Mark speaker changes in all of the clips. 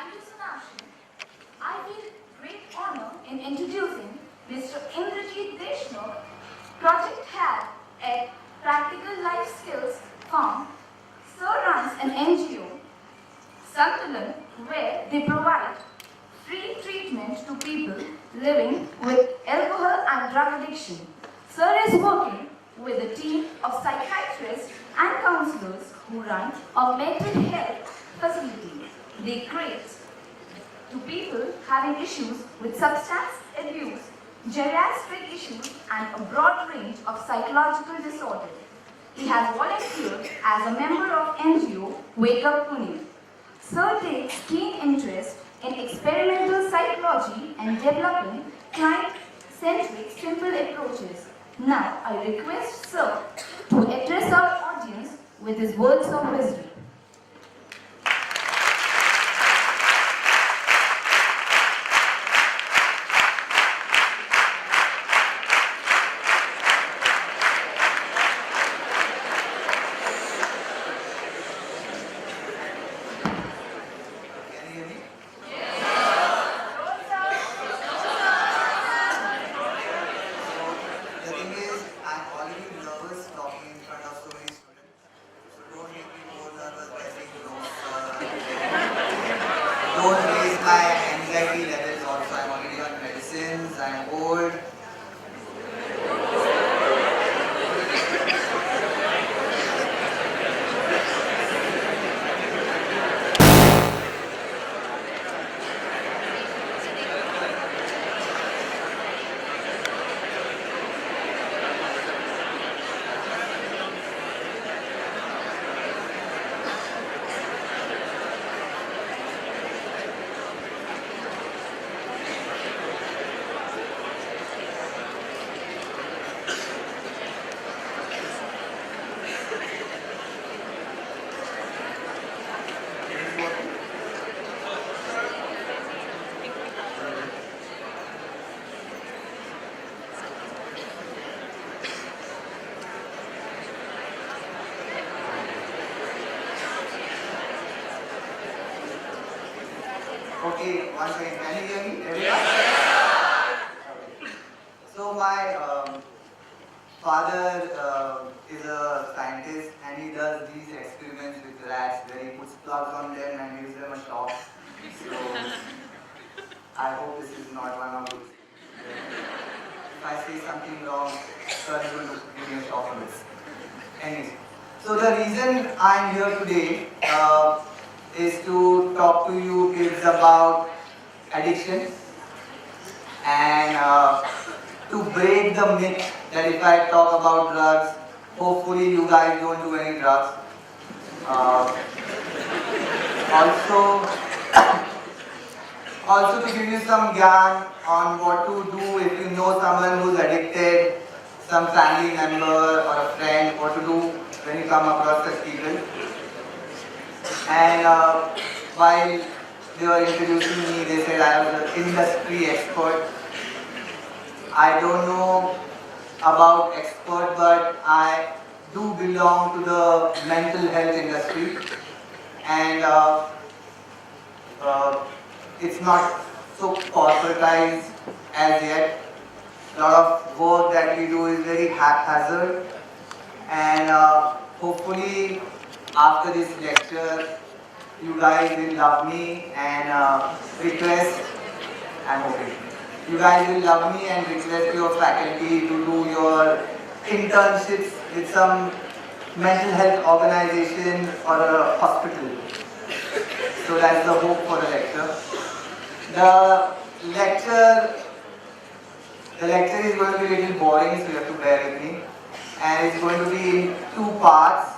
Speaker 1: Thank you, Sonakshi. I feel great honor in introducing Mr. Indrajit Deshmukh, Project Head at Practical Life Skills Farm. Sir runs an NGO, Santulan, where they provide free treatment to people living with alcohol and drug addiction. Sir is working with a team of psychiatrists and counselors who run a mental health facility. They create to people having issues with substance abuse, geriatric issues, and a broad range of psychological disorders. He has volunteered as a member of NGO Wake Up Pune. Sir takes keen interest in experimental psychology and developing client-centric simple approaches. Now I request Sir to address our audience with his words of wisdom.
Speaker 2: Don't raise my anxiety levels also. I'm already on medicines, I'm old. Okay, once again, can you hear me? Everyone? So my father is a scientist and he does these experiments with rats where he puts plugs on them and gives them a shock. So I hope this is not one of those. If I say something wrong, sir is going to give me a shock on this. Anyways, so the reason I'm here today is to talk to you kids about addiction and to break the myth that if I talk about drugs, hopefully you guys don't do any drugs. Also to give you some gyan on what to do if you know someone who's addicted, some family member or a friend, what to do when you come across such people. And while they were introducing me, they said I was an industry expert. I don't know about expert, but I do belong to the mental health industry. And it's not so corporatized as yet. A lot of work that we do is very haphazard. And hopefully after this lecture, you guys will love me and request, I'm hoping, you guys will love me and request your faculty to do your internships with some mental health organization or a hospital. So that's the hope for the lecture. The lecture is going to be a little boring, so you have to bear with me. And it's going to be in two parts.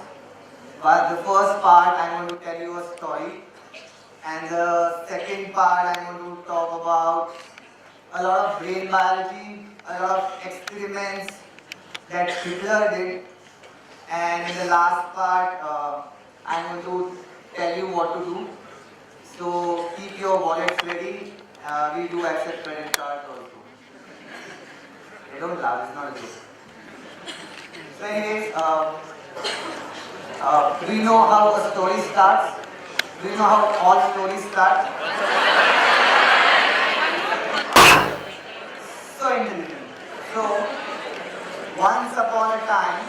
Speaker 2: But the first part I'm going to tell you a story, and the second part I'm going to talk about a lot of brain biology, a lot of experiments that Hitler did, and in the last part I'm going to tell you what to do. So keep your wallets ready. We do accept credit cards also. Hey, don't laugh, it's not a joke. So anyways, we know how a story starts. Do you know how all stories start? So intelligent. So, once upon a time,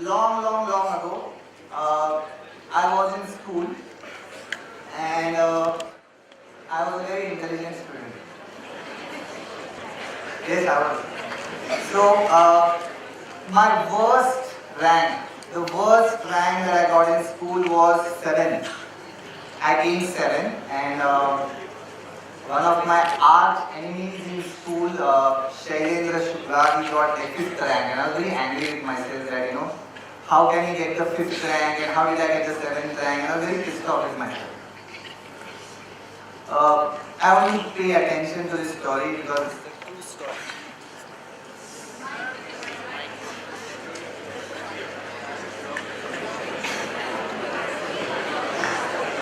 Speaker 2: long ago, I was in school and I was a very intelligent student. Yes, I was. So, my the worst rank that I got in school was 7. I came 7 and one of my arch enemies in school, he got the 5th rank and I was very angry with myself that, how can he get the 5th rank and how did I get the 7th rank, and I was very pissed off with myself. I want you to pay attention to this story because it's a true story.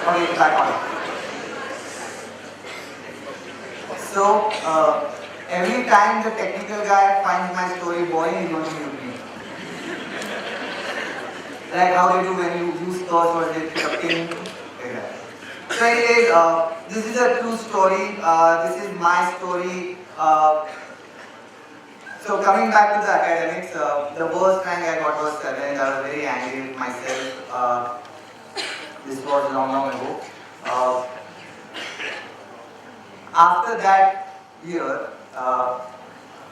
Speaker 2: Okay, back on. So, every time the technical guy finds my story boring, he's going to mute me. Like how they do when you use curse words, they put a pin. So anyways, this is a true story. This is my story. So coming back to the academics, the worst rank I got was 7th. I was very angry with myself. This was long ago. After that year,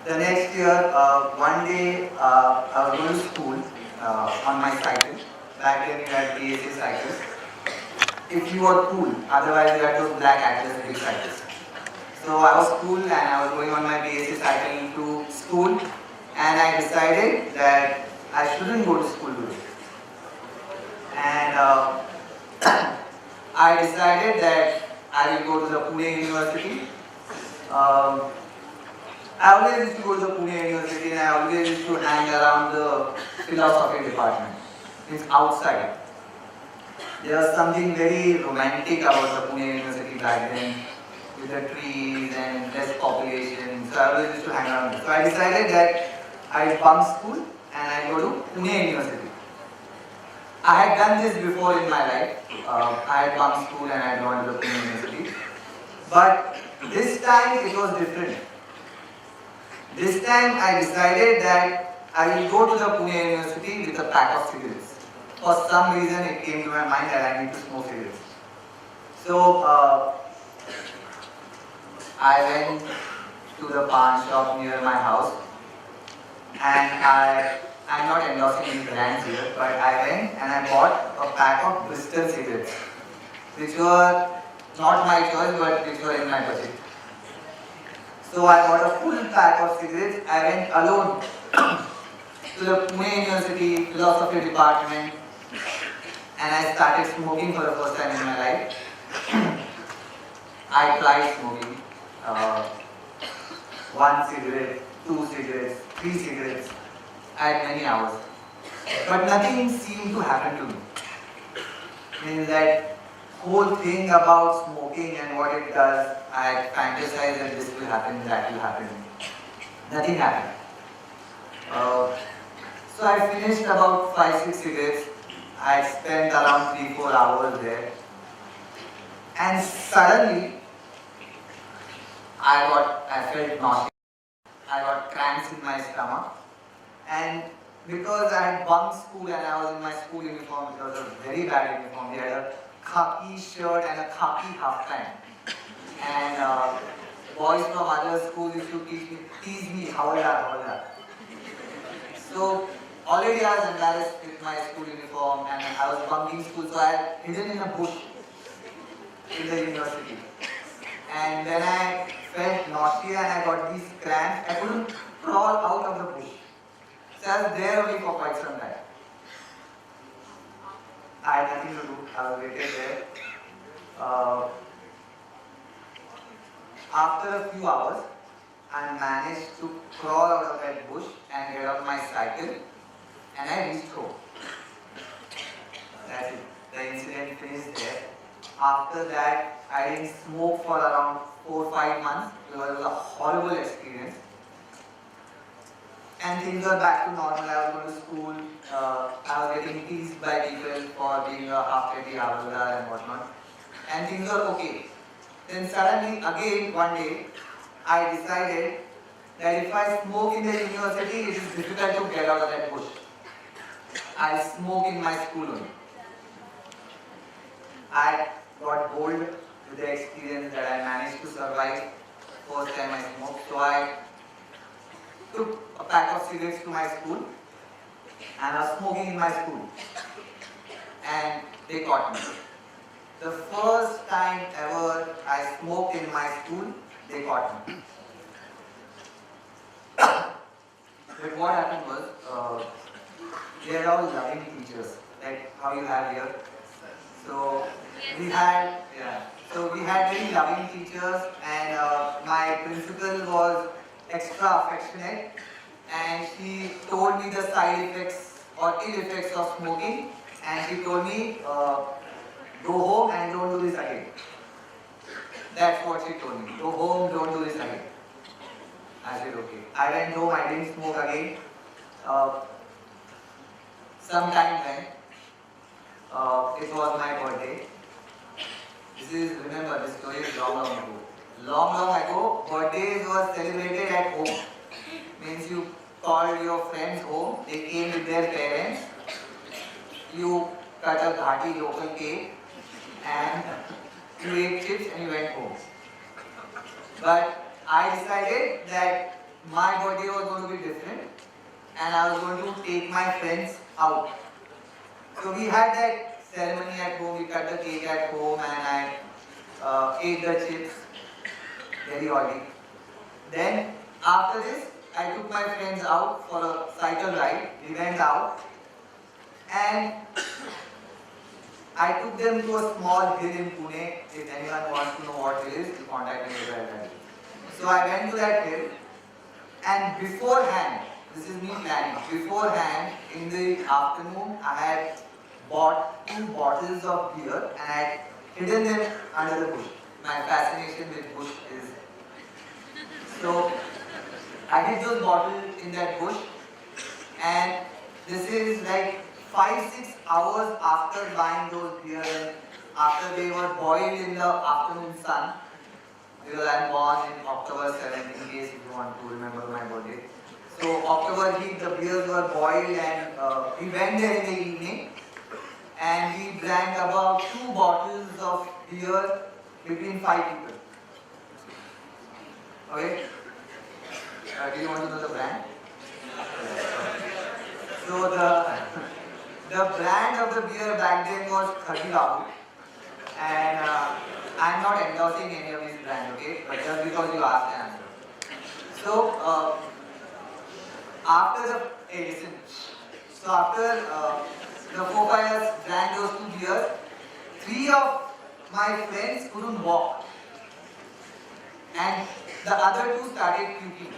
Speaker 2: the next year, one day I was going to school on my cycle. Back then you had BSA cycles. If you were cool, otherwise you had those black Atlas big cycles. So I was cool and I was going on my BSA cycle to school, and I decided that I shouldn't go to school today. And I decided that I will go to the Pune University. I always used to go to the Pune University and I always used to hang around the philosophy department. It's outside. There was something very romantic about the Pune University back then, with the trees and less population. So I always used to hang around there. So I decided that I bunk school and I go to Pune University. I had done this before in my life. I had bunked school and I had gone to the Pune University. But this time it was different. This time I decided that I will go to the Pune University with a pack of cigarettes. For some reason it came to my mind that I need to smoke cigarettes. So I went to the pawn shop near my house, and I'm not endorsing any brands here, but I went and I bought a pack of Bristol cigarettes, which were not my choice but which were in my budget. So I bought a full pack of cigarettes. I went alone to the Pune University Philosophy Department and I started smoking for the first time in my life. I tried smoking. 1 cigarette, 2 cigarettes, 3 cigarettes. I had many hours. But nothing seemed to happen to me. Means that whole thing about smoking and what it does, I had fantasized that this will happen, that will happen. Nothing happened. So I finished about 5-6 cigarettes. I spent around 3-4 hours there. And suddenly, I felt nauseous. I got cramps in my stomach. And because I had bunked school and I was in my school uniform, it was a very bad uniform. We had a khaki shirt and a khaki half pant. And boys from other schools used to tease me, Hawalda. So already I was embarrassed with my school uniform and I was bunking school, so I had hidden in a bush in the university. And then I felt nausea and I got these cramps. I couldn't crawl out of the bush. So I was there only for quite some time. I had nothing to do. I was waiting there. After a few hours, I managed to crawl out of that bush and get on my cycle, and I reached home. That's it. The incident finished there. After that, I didn't smoke for around 4-5 months. It was a horrible experience. and things were back to normal. I was going to school. I was getting teased by people for being a half-heavy havildar and whatnot. And things were okay. Then suddenly, again, one day, I decided that if I smoke in the university, it is difficult to get out of that bush. I'll smoke in my school only. I got bold with the experience that I managed to survive. First time I smoked, so I took a pack of cigarettes to my school and I was smoking in my school. And they caught me. The first time ever I smoked in my school, they caught me. But what happened was, they are all loving teachers, like how you have here. So we had very loving teachers, and my principal was extra affectionate, and she told me the side effects or ill effects of smoking, and she told me, go home and don't do this again. That's what she told me. Go home, don't do this again. I said okay. I went home, I didn't smoke again. Sometime then, it was my birthday. Remember, this story is long ago. Long ago, birthdays were celebrated at home. Means you called your friends home, they came with their parents, you cut a ghati local cake, and you ate chips and you went home. But I decided that my birthday was going to be different and I was going to take my friends out. So we had that ceremony at home, we cut the cake at home and I ate the chips, very oily. Then after this, I took my friends out for a cycle ride. We went out and I took them to a small hill in Pune. If anyone wants to know what hill is, you contact me later. So I went to that hill and beforehand, this is me planning, beforehand in the afternoon I had bought 2 bottles of beer and I had hidden them under the bush. My fascination with bush is... So I hid those bottles in that bush, and this is like 5-6 hours after buying those beer and after they were boiled in the afternoon sun. Because I am born in October 7th, in case you want to remember my birthday. So October heat, the beers were boiled and we went there in the evening and we drank about 2 bottles of beer between 5 people. Okay? Do you want to know the brand? So the brand of the beer back then was 30 Babu, and I'm not endorsing any of these brands, okay? But just because you asked the answer. So after the 4-5 years drank those 2 beers, 3 of my friends couldn't walk, and the other 2 started puking.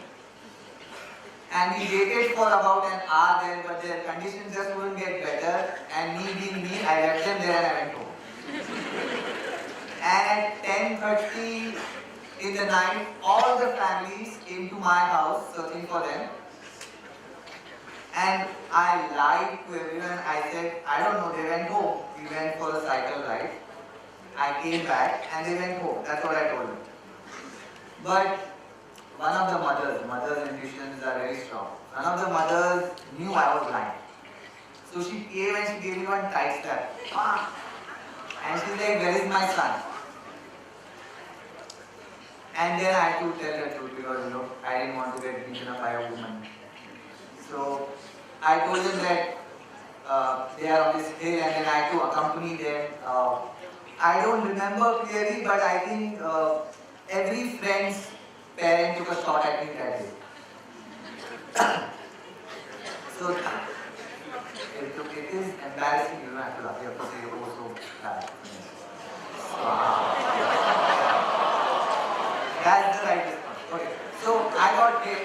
Speaker 2: And we waited for about an hour there, but their conditions just wouldn't get better. And me being me, I left them there and I went home. And at 10:30 in the night, all the families came to my house searching for them. And I lied to everyone. I said, I don't know, they went home. We went for a cycle ride. I came back and they went home. That's what I told them. But one of the mother's intuitions are very strong. One of the mothers knew I was lying. So she came and she gave me one tight slap. And she's like, where is my son? And then I had to tell the truth because I didn't want to get beaten up by a woman. So I told them that they are on this hill and then I had to accompany them. I don't remember clearly, but I think every friend's parent took a shot at me that day. So it is embarrassing, you don't have to laugh. You have to say, oh, so bad. That's the right response. Okay. So I got hit,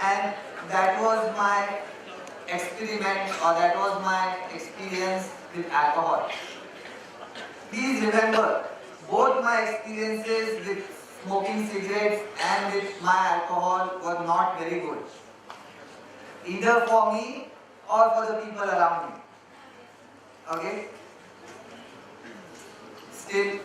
Speaker 2: and that was my experiment, or that was my experience with alcohol. Please remember, both my experiences with smoking cigarettes and with my alcohol were not very good, either for me or for the people around me. Okay? Still,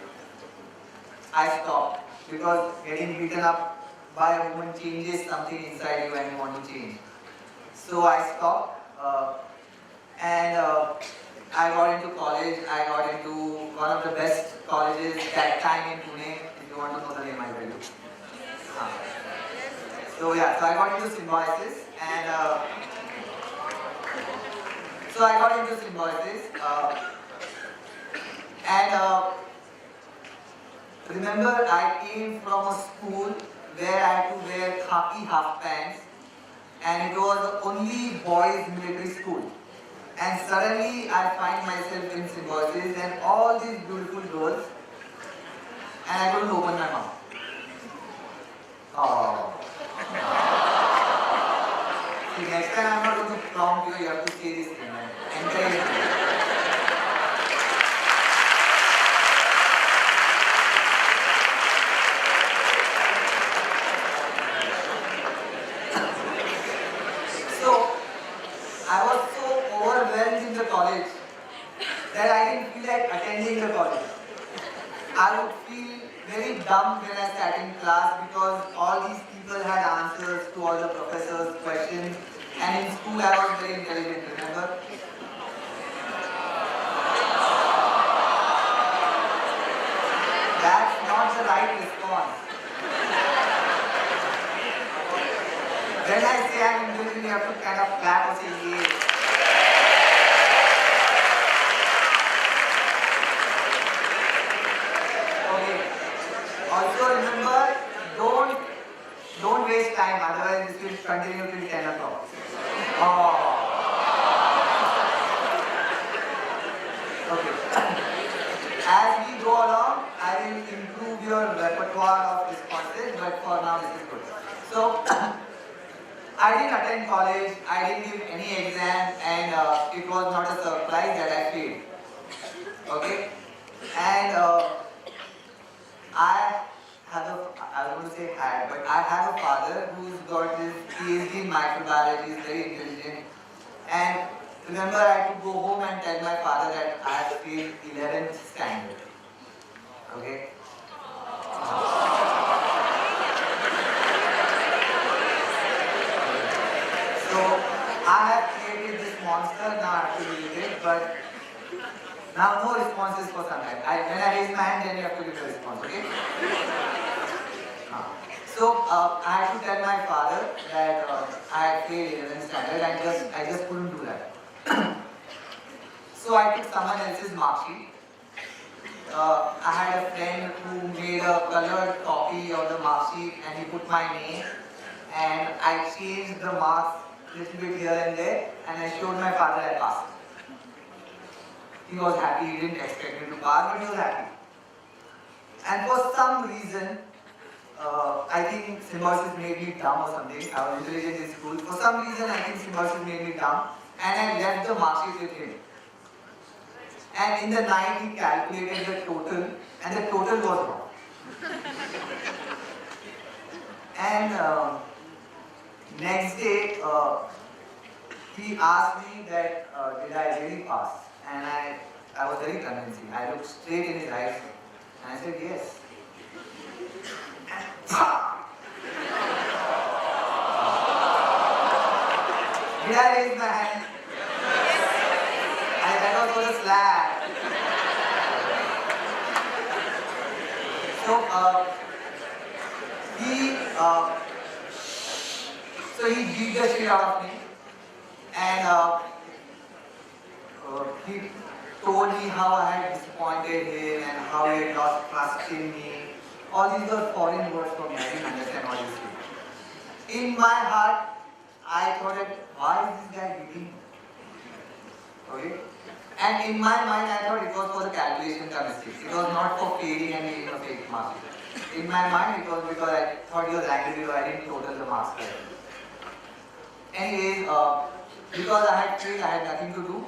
Speaker 2: I stopped because getting beaten up by a woman changes something inside you and you want to change. So I stopped and I got into college. I got into one of the best colleges that time in Pune. If you want to know the name, I will tell you. So yeah, so I got into symbiosis and remember, I came from a school where I had to wear khaki half pants, and it was the only boys' military school. And suddenly I find myself in symbiosis and all these beautiful girls, and I couldn't open my mouth. Oh. See, next time I'm not going to prompt you, you have to say this thing and encourage me. I was so overwhelmed in the college that I didn't feel like attending the college. I would feel very dumb when I sat in class because all these people had answers to all the professors' questions, and in school I was very intelligent, remember? That's not the right response. When I say I'm intelligent, you have to kind of clap or say yes. Okay. Also remember, don't waste time, otherwise this will continue till 10 o'clock. Oh. Okay. As we go along, I will improve your repertoire of responses, but for now this is good. So, I didn't attend college, I didn't give any exam, and it was not a surprise that I failed. Okay? And I don't want to say had, but I have a father who's got his PhD in microbiology, is very intelligent. And remember, I had to go home and tell my father that I have failed 11th standard. Okay? So, I have created this monster, now I have to deal with it, but now no responses for some time. When I raise my hand, then you have to give a response, okay? So, I had to tell my father that I had failed 11th standard and I just couldn't do that. So, I took someone else's mark sheet. I had a friend who made a colored copy of the mark sheet and he put my name, and I changed the marks a little bit here and there, and I showed my father I passed. He was happy, he didn't expect me to pass, but he was happy. And for some reason, I think symbiosis made me dumb or something. I was intelligent in school. For some reason, I think symbiosis made me dumb, and I left the mark sheet with him. And in the night, he calculated the total, and the total was wrong. And next day, he asked me that did I really pass? And I was very convincing. I looked straight in his eyes and I said yes. Did I raise my hand? That was for the slap. So he beat the shit out of me, and he told me how I had disappointed him and how he had lost trust in me. All these were foreign words for me. I didn't understand what he was saying. In my heart, I thought that why is this guy beating me? Okay? And in my mind, I thought it was for the calculation mistakes. It was not for failing and making a fake mark. In my mind, it was because I thought he was angry because I didn't total the marks correctly. Anyways, because I had failed, I had nothing to do.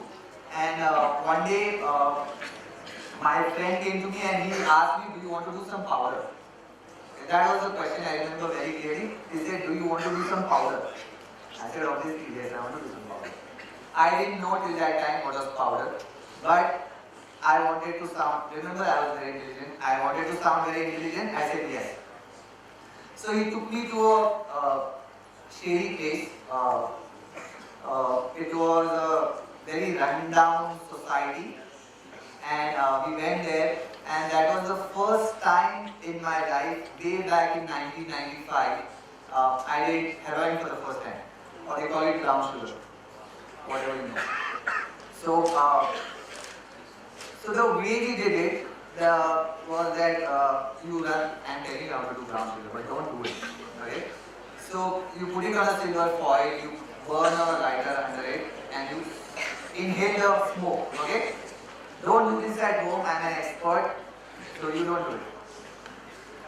Speaker 2: And one day, my friend came to me and he asked me, do you want to do some powder? That was the question I remember very clearly. He said, do you want to do some powder? I said, obviously, yes, I want to do some powder. I didn't know till that time what was powder, but I wanted to sound, remember I was very intelligent, I wanted to sound very intelligent, I said yes. So he took me to a shady place. It was a very run-down society, and we went there, and that was the first time in my life, way back in 1995, I did heroin for the first time, or they call it brown sugar, whatever you know. So the way we did it was that you run, I'm telling you how to do brown sugar, but don't do it, okay? So you put it on a silver foil, you burn a lighter under it, and you inhale the smoke, okay? Don't do this at home, I'm an expert, so you don't do it.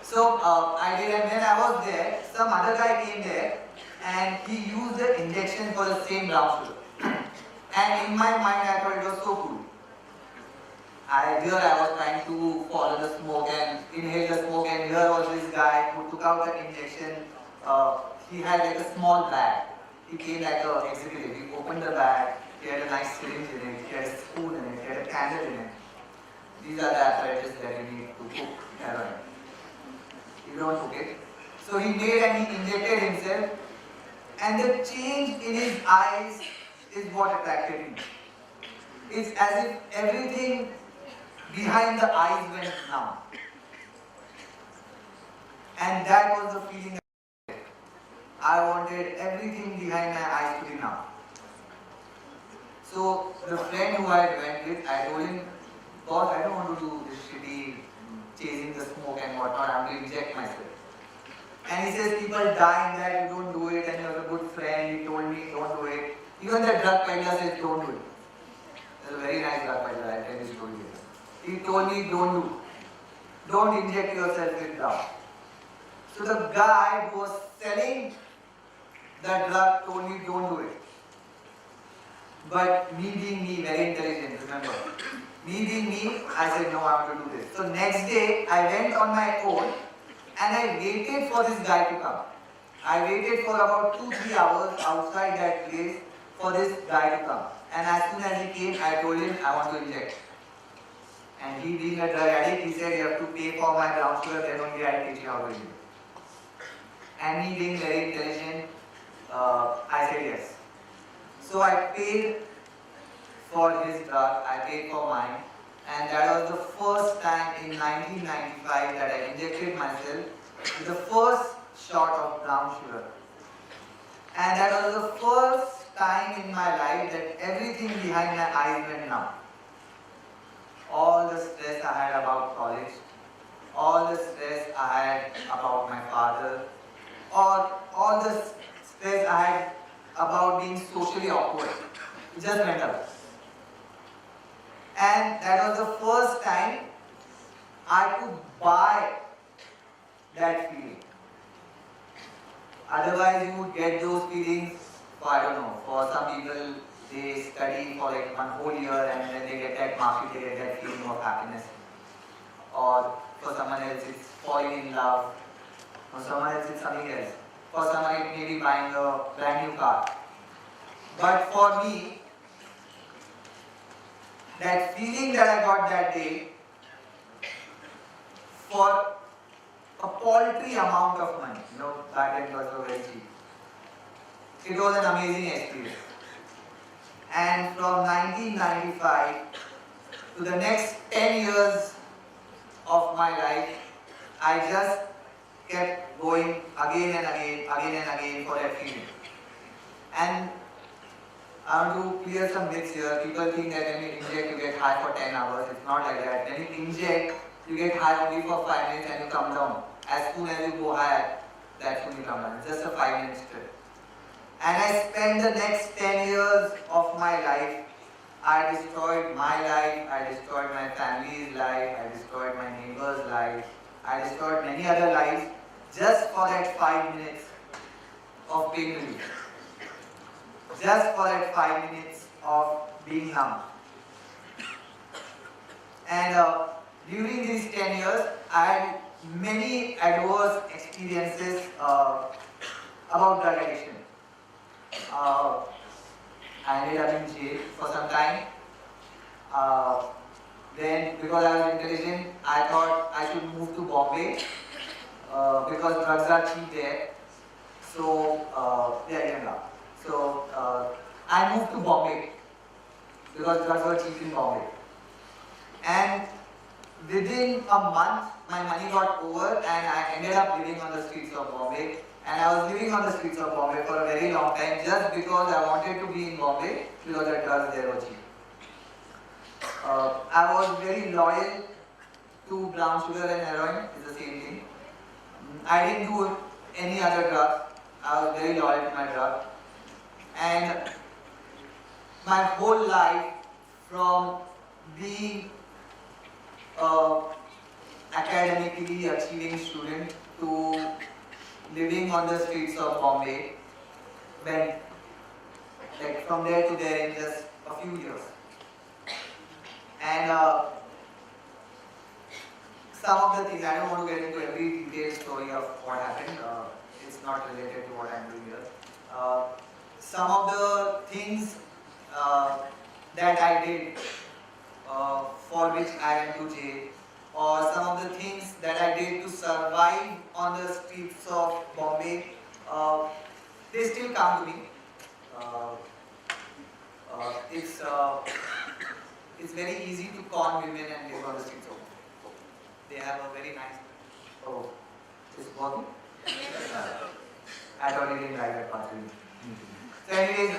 Speaker 2: So I did, and when I was there, some other guy came there, and he used the injection for the same brown sugar. And in my mind, I thought it was so cool. I was trying to follow the smoke and inhale the smoke, and here was this guy who took out the injection. He had like a small bag. He came like an executive. He opened the bag. He had a nice syringe in it. He had a spoon in it. He had a candle in it. These are the apparatus that you need to cook heroin. You don't cook it. So he made and he injected himself, and the change in his eyes is what attracted me. It's as if everything behind the eyes went numb. And that was the feeling I had. I wanted everything behind my eyes to be numb. So the friend who I went with, I told him, boss, I don't want to do this shitty chasing the smoke and whatnot, I'm going to inject myself. And he says, people die in that, you don't do it, and you're a good friend, he told me, don't do it. Even the drug peddler says, don't do it. There's a very nice drug peddler, I'll tell you the story. He told me, don't inject yourself with drug. So the guy who was selling the drug told me, don't do it. But me being me, very intelligent, remember. Me being me, I said, no, I want to do this. So next day, I went on my own and I waited for this guy to come. I waited for about 2-3 hours outside that place for this guy to come. And as soon as he came, I told him, I want to inject. And he being a drug addict, he said, you have to pay for my brown sugar, then only I'll teach you how to do it. And he being very intelligent, I said yes. So I paid for his drug, I paid for mine, and that was the first time in 1995 that I injected myself with the first shot of brown sugar. And that was the first time in my life that everything behind my eyes went numb. All the stress I had about college, all the stress I had about my father, or all the stress I had about being socially awkward, it just went up. And that was the first time I could buy that feeling. Otherwise, you would get those feelings for, I don't know, for some people, they study for like 1 whole year and then they get that market, they get that feeling of happiness. Or for someone else, it's falling in love. For someone else, it's something else. For someone, it may be buying a brand new car. But for me, that feeling that I got that day, for a paltry amount of money, back then it was so very cheap. It was an amazing experience. And from 1995 to the next 10 years of my life, I just kept going again and again for that feeling. And I want to clear some myths here. People think that when you inject, you get high for 10 hours. It's not like that. When you inject, you get high only for 5 minutes and you come down. As soon as you go high, that's when you come down. It's just a 5-minute trip. And I spent the next 10 years of my life. I destroyed my life, I destroyed my family's life, I destroyed my neighbor's life, I destroyed many other lives just for that 5 minutes of pain relief. Just for that 5 minutes of being numb. And during these 10 years, I had many adverse experiences about drug addiction. Uh, I ended up in jail for some time. Then, because I was intelligent, I thought I should move to Bombay because drugs are cheap there. So, I moved to Bombay because drugs were cheap in Bombay. And within a month, my money got over and I ended up living on the streets of Bombay. And I was living on the streets of Bombay for a very long time just because I wanted to be in Bombay because the drugs there were cheap. I was very loyal to brown sugar and heroin, it's the same thing. I didn't do any other drug. I was very loyal to my drug. And my whole life, from being academically achieving student to living on the streets of Bombay, went like from there to there in just a few years. And some of the things, I don't want to get into every detailed story of what happened, it's not related to what I'm doing here. Some of the things that I did for which I went to jail, or some of the things that I did to survive on the streets of Bombay, they still come to me. It's very easy to con women and live on the streets of Bombay. They have a very nice. Oh, is it working? I thought you didn't like that part. So, anyways,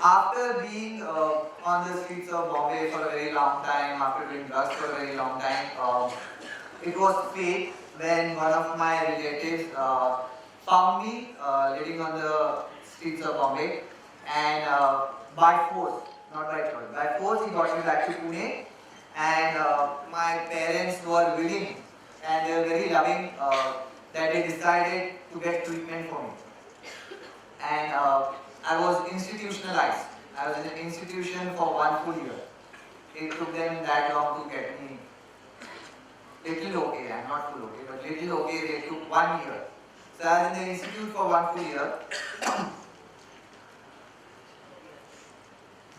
Speaker 2: after being on the streets of Bombay for a very long time, after doing drugs for a very long time, it was fate when one of my relatives found me living on the streets of Bombay, and by force, not by choice, by force he got me back to Pune, and my parents were willing and they were very loving that they decided to get treatment for me. And I was institutionalized. I was in an institution for 1 full year. It took them that long to get me little okay, I'm not full okay, but little okay, they took 1 year. So I was in the institute for 1 full year.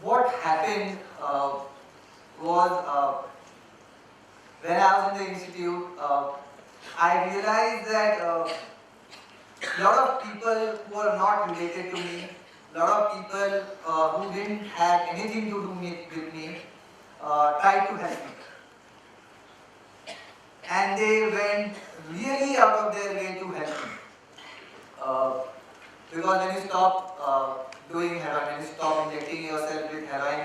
Speaker 2: What happened was when I was in the institute, I realized that a lot of people who are not related to me, a lot of people who didn't have anything to do with me, tried to help me. And they went really out of their way to help me. Because when you stop doing heroin, when you stop injecting yourself with heroin,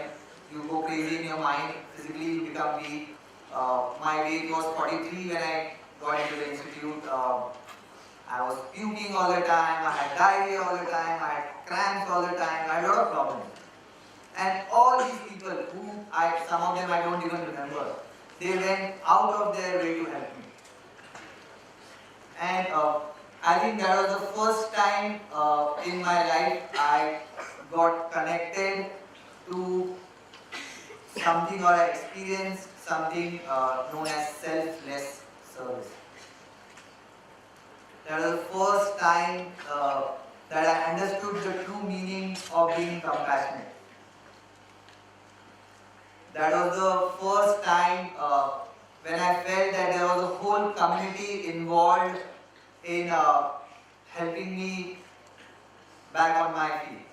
Speaker 2: you go crazy in your mind, physically you become weak. My weight was 43 when I got into the institute. I was puking all the time, I had diarrhea all the time, I had cramps all the time, I had a lot of problems. And all these people who some of them I don't even remember, they went out of their way to help me. And I think that was the first time in my life I got connected to something, or I experienced something known as selfless service. That was the first time that I understood the true meaning of being compassionate. That was the first time when I felt that there was a whole community involved in helping me back on my feet.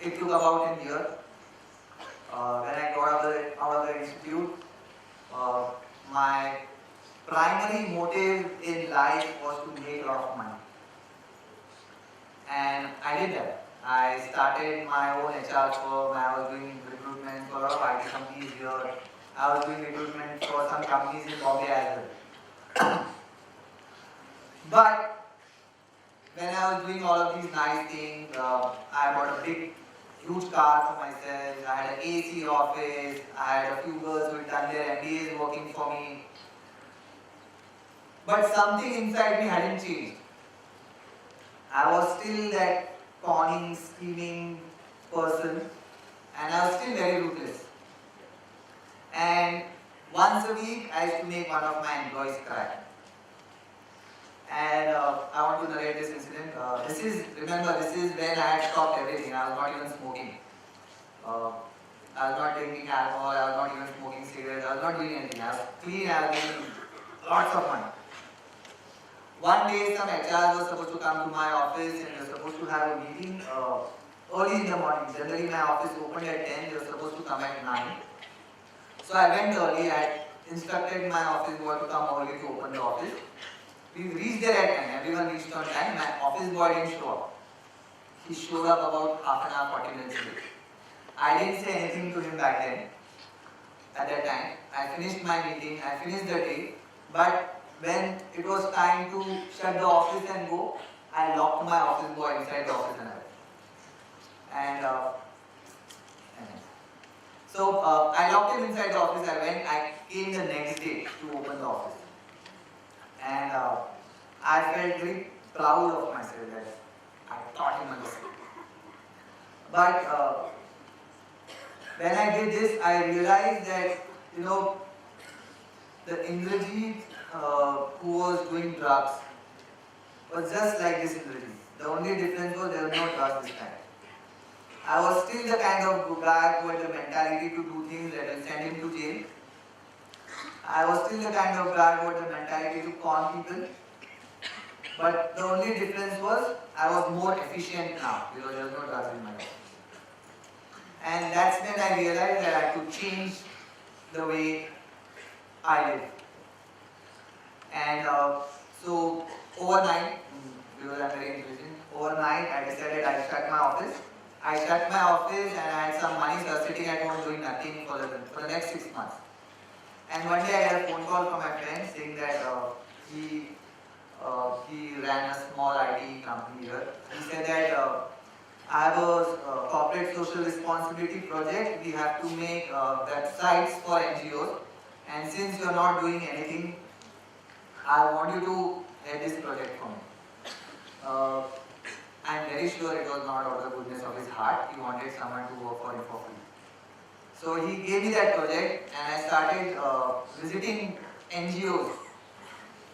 Speaker 2: It took about a year. When I got out of the institute, my primary motive in life was to make a lot of money. And I did that. I started my own HR firm. I was doing recruitment for a lot of IT companies here. I was doing recruitment for some companies in Bombay as well. But when I was doing all of these nice things, I bought a big, huge car for myself. I had an AC office. I had a few girls who had done their MBAs working for me. But something inside me hadn't changed. I was still that conning, scheming person, and I was still very ruthless. And once a week, I used to make one of my employees cry. And I want to narrate this incident. Remember, this is when I had stopped everything. I was not even smoking. I was not drinking alcohol. I was not even smoking cigarettes. I was not doing anything. I was clean. I was making lots of money. One day, some HRs were supposed to come to my office and they were supposed to have a meeting early in the morning. Generally, my office opened at 10. They were supposed to come at 9. So I went early. I instructed my office boy to come early to open the office. We reached there at 10. Everyone reached on time. My office boy didn't show up. He showed up about half an hour, 40 minutes late. I didn't say anything to him back then. At that time, I finished my meeting. I finished the day. But when it was time to shut the office and go, I locked my office boy inside the office and I went. So I locked him inside the office. I came the next day to open the office. And I felt very proud of myself that I taught him a lesson. But when I did this, I realized that, the Indrajit who was doing drugs was just like this Indrajit. The only difference was there were no drugs this time. I was still the kind of guy who had the mentality to do things that will send him to jail. I was still the kind of guy who had the mentality to con people. But the only difference was I was more efficient now because there was no drugs in my life. And that's when I realized that I had to change the way I live. And so overnight, because I'm very intelligent, overnight I decided I'd shut my office. I shut my office and I had some money, so I was sitting at home doing nothing for the next 6 months. And one day I got a phone call from my friend saying that he ran a small IT company here. He said that I have a corporate social responsibility project. We have to make websites for NGOs. And since you are not doing anything, I want you to head this project for me. I'm very sure it was not out of the goodness of his heart. He wanted someone to work for him for free. So he gave me that project and I started visiting NGOs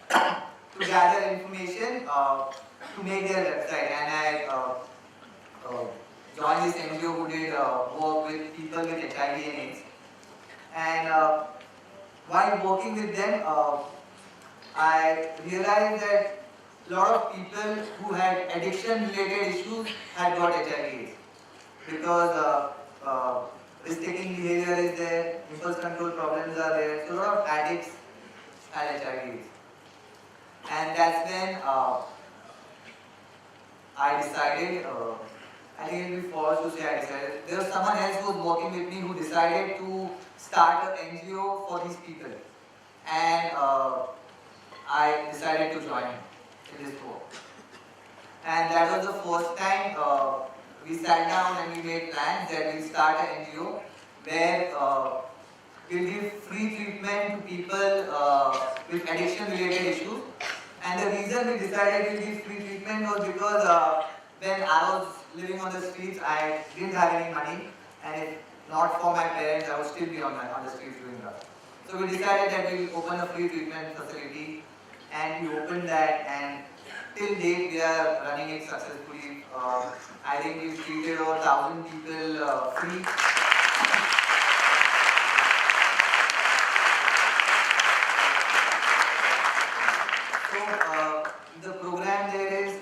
Speaker 2: to gather information to make their website. And I joined this NGO who did work with people with HIV and AIDS. And while working with them, I realized that a lot of people who had addiction-related issues had got HIV/AIDS because risk-taking behavior is there, impulse control problems are there, so a lot of addicts had HIV/AIDS. And that's when I decided, I think it will be false to say I decided, there was someone else who was working with me who decided to start an NGO for these people. And I decided to join him in this work. And that was the first time we sat down and we made plans that we'll start an NGO where we'll give free treatment to people with addiction-related issues. And the reason we decided we'll give free treatment was because when I was living on the streets, I didn't have any money, and if not for my parents, I would still be on the streets doing drugs. So we decided that we'll open a free treatment facility, and we opened that, and till date we are running it successfully. I think we've treated over 1,000 people free. So the program there is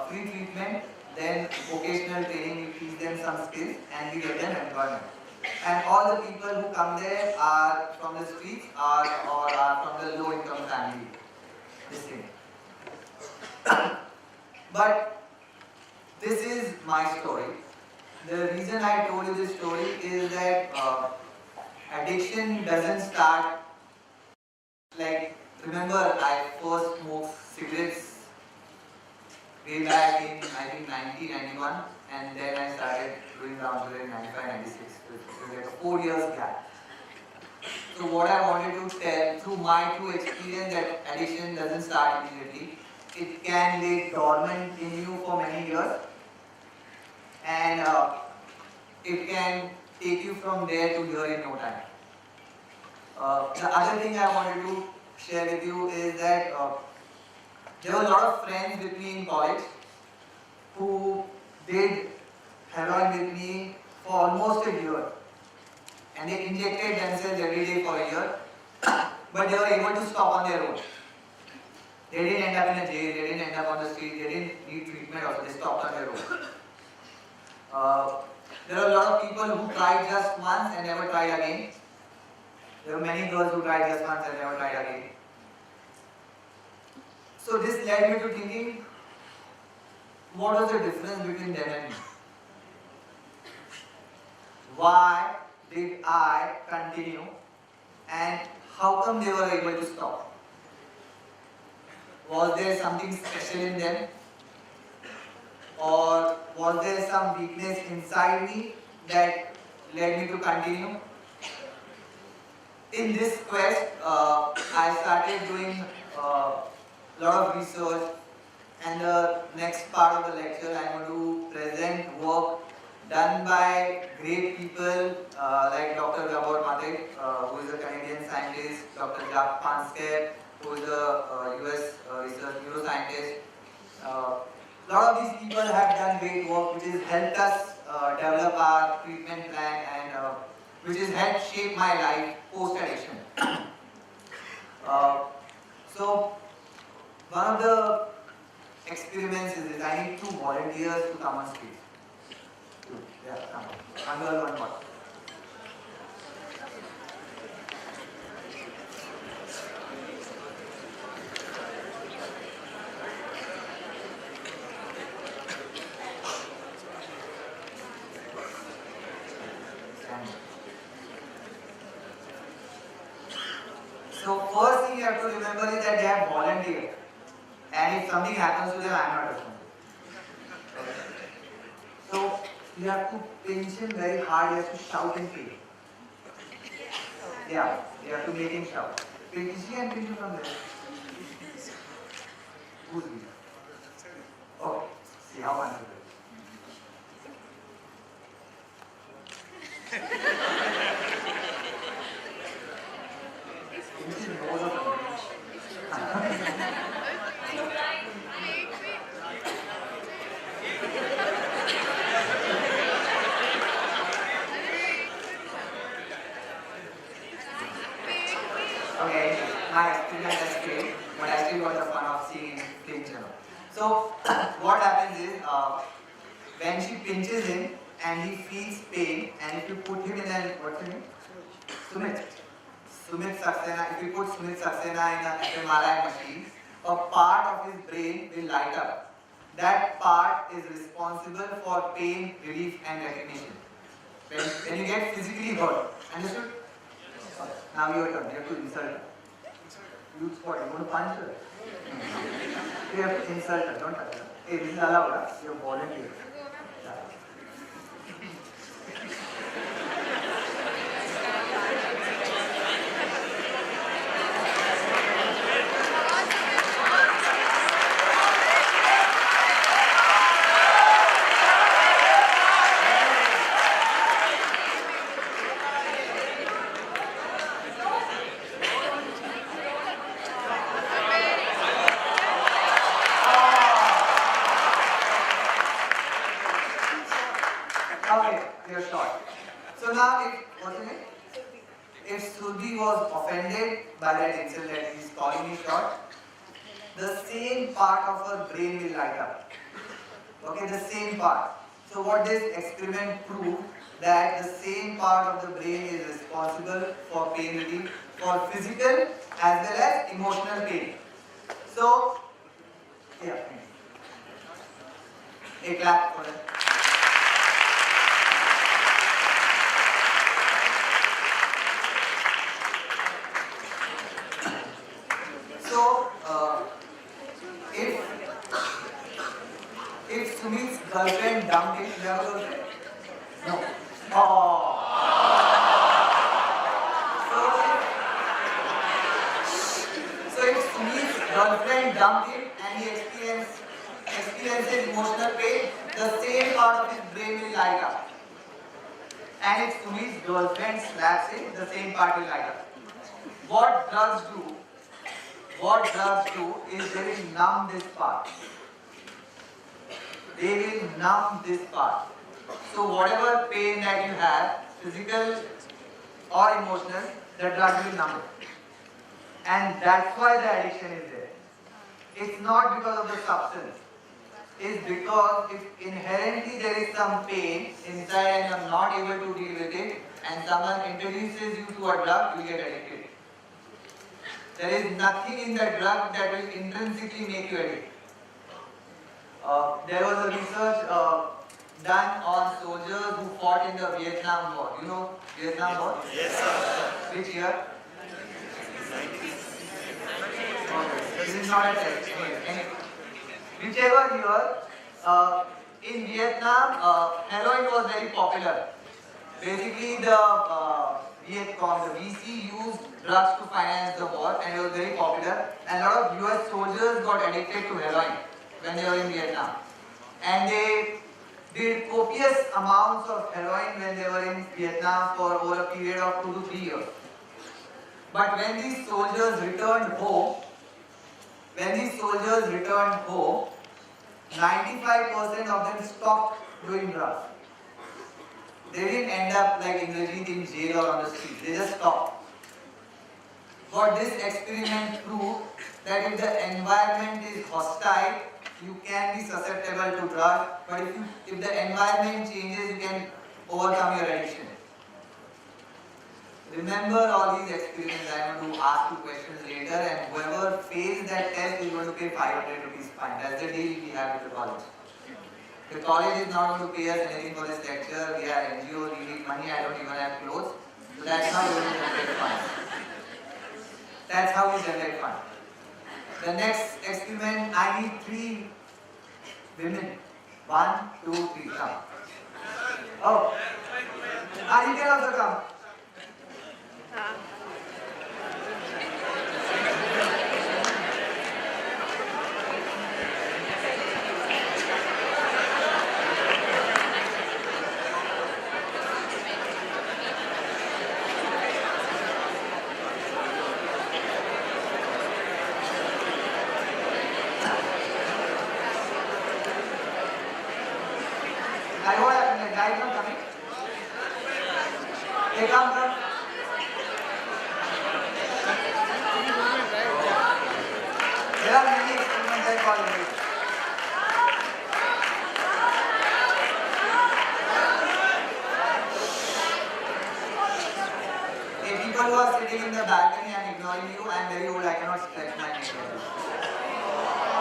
Speaker 2: free treatment, then vocational training, we teach them some skills and we get them employment. And all the people who come there are from the streets or are from the low income family. This thing. But this is my story. The reason I told you this story is that addiction doesn't start like, remember I first smoked cigarettes way back in I think 1991, and then I started doing downhill in 95, 96. It was like a 4 years gap. So what I wanted to tell through my true experience that addiction doesn't start immediately. It can lay dormant in you for many years, and it can take you from there to here in no time. The other thing I wanted to share with you is that there were a lot of friends with me in college who did heroin with me for almost a year, and they injected themselves every day for a year, but they were able to stop on their own. They didn't end up in a jail, they didn't end up on the street, they didn't need treatment also, they stopped on their own. There are a lot of people who tried just once and never tried again. There were many girls who tried just once and never tried again. So this led me to thinking, what was the difference between them and me? Why did I continue, and how come they were able to stop? Was there something special in them? Or was there some weakness inside me that led me to continue? In this quest, I started doing a lot of research, and the next part of the lecture I am going to present work done by great people like Dr. Gabor Mate, who is a Canadian scientist, Dr. Jack Pansker, who is a US research neuroscientist. A lot of these people have done great work which has helped us develop our treatment plan, and which has helped shape my life post-addiction. So, one of the experiments is I need 2 volunteers to come on stage. Yeah, come on. One girl, one boy. So first thing you have to remember is that they have volunteered, and if something happens to them, I am not responsible. So you have to pinch him very hard, you have to shout in pain. Yeah, you have to make him shout. Pinch him and pinch him from there. Who's leader? Okay, see how wonderful. Okay, my experience has failed, but I still got the fun of seeing him pinch. So, what happens is, when she pinches him and he feels pain, and if you put him in an, what's his name? Sumit Saxena, if you put Sumit Saxena in an MRI machine, a part of his brain will light up. That part is responsible for pain, relief and recognition. When you get physically hurt, understood? Now your turn, you have to insult her. You spot, you want to punch her? You have to insult her, don't touch her. Hey, this is allowed, huh? You are volunteer. Okay, you're short. So now, if Surbi was offended by that insult that he's calling me short, the same part of her brain will light up. Okay, the same part. So what this experiment proved, that the same part of the brain is responsible for pain relief, for physical as well as emotional pain. So, yeah, a clap for that. So, if Sumit's girlfriend dumped him, you have a girlfriend? No. Oh. So if Sumit's girlfriend dumped him and he experiences emotional pain, the same part of his brain will light up. And if Sumit's girlfriend slaps him, the same part will light up. what drugs do is they will numb this part. They will numb this part. So whatever pain that you have, physical or emotional, the drug will numb it. And that's why the addiction is there. It's not because of the substance. It's because if inherently there is some pain inside and you're not able to deal with it, and someone introduces you to a drug, you get addicted. There is nothing in the drug that will intrinsically make you addicted. There was a research done on soldiers who fought in the Vietnam War. You know Vietnam War?
Speaker 3: Yes, sir.
Speaker 2: Which year? Okay. This is not a test. Whichever year, in Vietnam, heroin was very popular. Basically, the Viet Cong, the VC used drugs to finance the war, and it was very popular. And a lot of US soldiers got addicted to heroin when they were in Vietnam. And they did copious amounts of heroin when they were in Vietnam for over a period of 2 to 3 years. But when these soldiers returned home, 95% of them stopped doing drugs. They didn't end up like Indrajit in jail or on the street. They just stopped. What this experiment proved that if the environment is hostile, you can be susceptible to drugs. But if the environment changes, you can overcome your addiction. Remember all these experiments. I am going to ask you questions later, and whoever fails that test is going to pay 500 rupees fine. That's the deal we have with the college. The college is not going to pay us anything for this lecture. We are NGO, we need money. I don't even have clothes. So that's how we generate funds. That's how we generate funds. The next experiment, I need 3 women. 1, 2, 3, come. Oh, you can also come. Guys not coming? They come from? There are many experiments I call it. If people who are sitting in the balcony and ignoring you, I am very old, I cannot stretch my neck.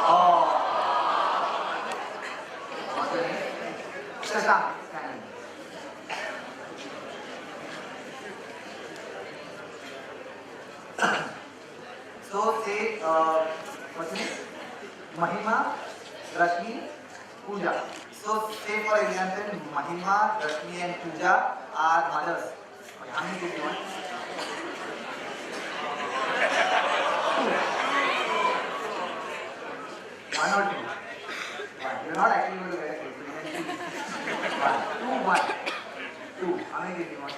Speaker 2: Oh. What's your name? Shashank. So say, what's it? Mahima, Rashmi, Pooja. So say for example, Mahima, Rashmi and Pooja are mothers. Okay, how many kids do you want? 2. 1 or 2? 1. You're not actually going to get a kid. You can choose. 1. 2, 1. 2. How many kids do you want?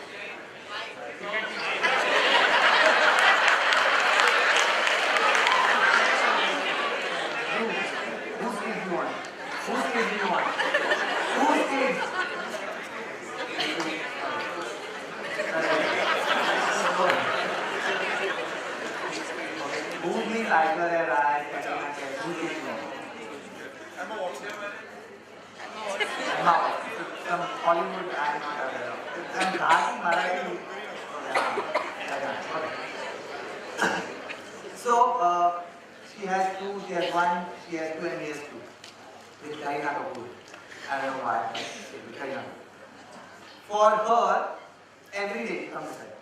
Speaker 2: Some Hollywood I'm not aware of. I'm talking Marathi. So she has 2, she has 1, she has 2 and he has 2. With Karina Kapoor. I don't know why. With Karina. For her, every day, come this side.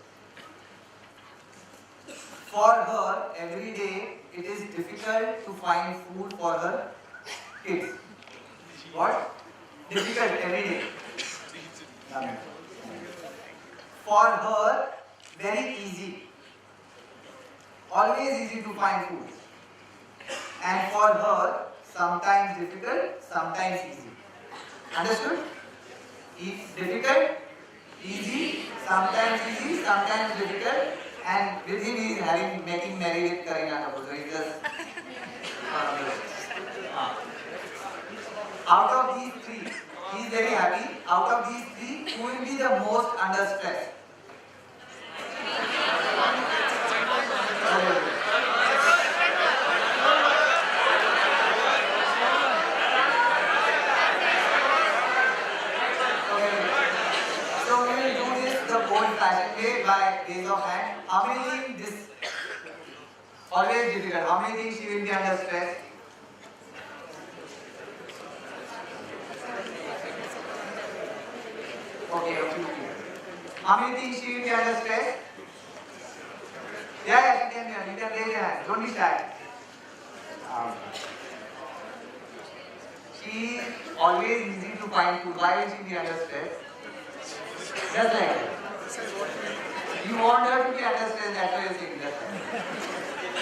Speaker 2: For her, every day, it is difficult to find food for her kids. What? Difficult every day. For her, very easy. Always easy to find food. And for her, sometimes difficult, sometimes easy. Understood? Difficult, easy, sometimes difficult, And with him he is making merry with Kareena Kapoor. So he's just out of these three, he is very happy. Out of these three, who will be the most under stress? So we will do this the old-fashioned way by raise of hand. How many think this? Always difficult. How many think she will be under stress? Okay, a few people. How many think she will be under stress? Yeah, you can raise your hand. Don't be shy. She is always easy to find food. Why will she be under stress? Just like that. You want her to be under stress, that's why you're saying that.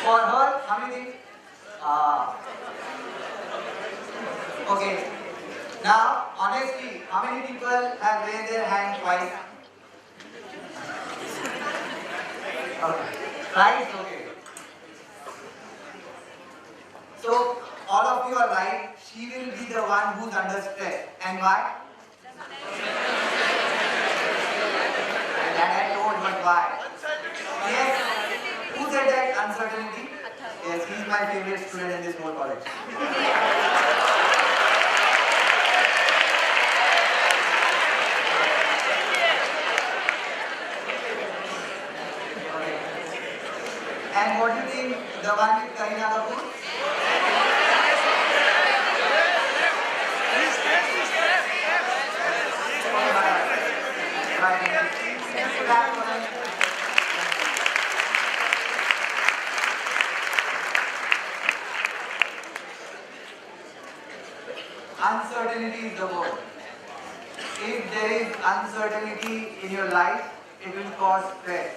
Speaker 2: For her, how many things? Okay. Now, honestly, how many people have raised their hand twice? Okay. Right? Okay. So, all of you are right. She will be the one who's under stress. And why? That I told, but why? Yes. Who said that? Uncertainty? Yes, he's my favorite student in this whole college. And what do you think the one with Kareena Kapoor? Uncertainty is the word. If there is uncertainty in your life, it will cause stress.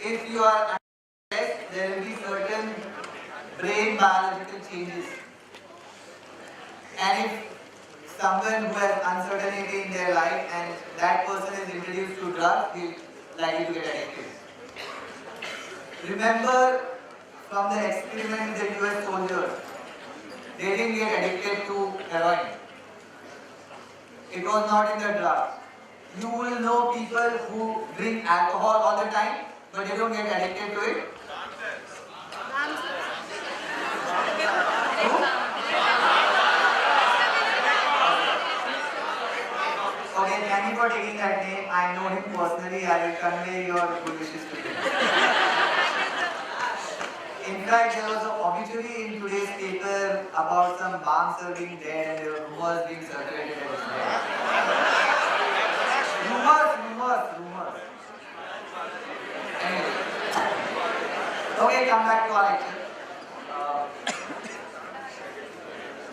Speaker 2: If you are under stress, there will be certain brain biological changes. And if someone who has uncertainty in their life and that person is introduced to drugs, he is likely to get addicted. Remember from the experiment with the US soldiers, they didn't get addicted to heroin. It was not in the drug. You will know people who drink alcohol all the time, but they don't get addicted to it. Okay, thank you for taking that name. I know him personally. I will convey your good wishes to him. In fact, there was an obituary in today's paper about some bouncer being dead and there were rumors being circulated that he's dead. Rumors. Anyway. Okay, come back to our lecture.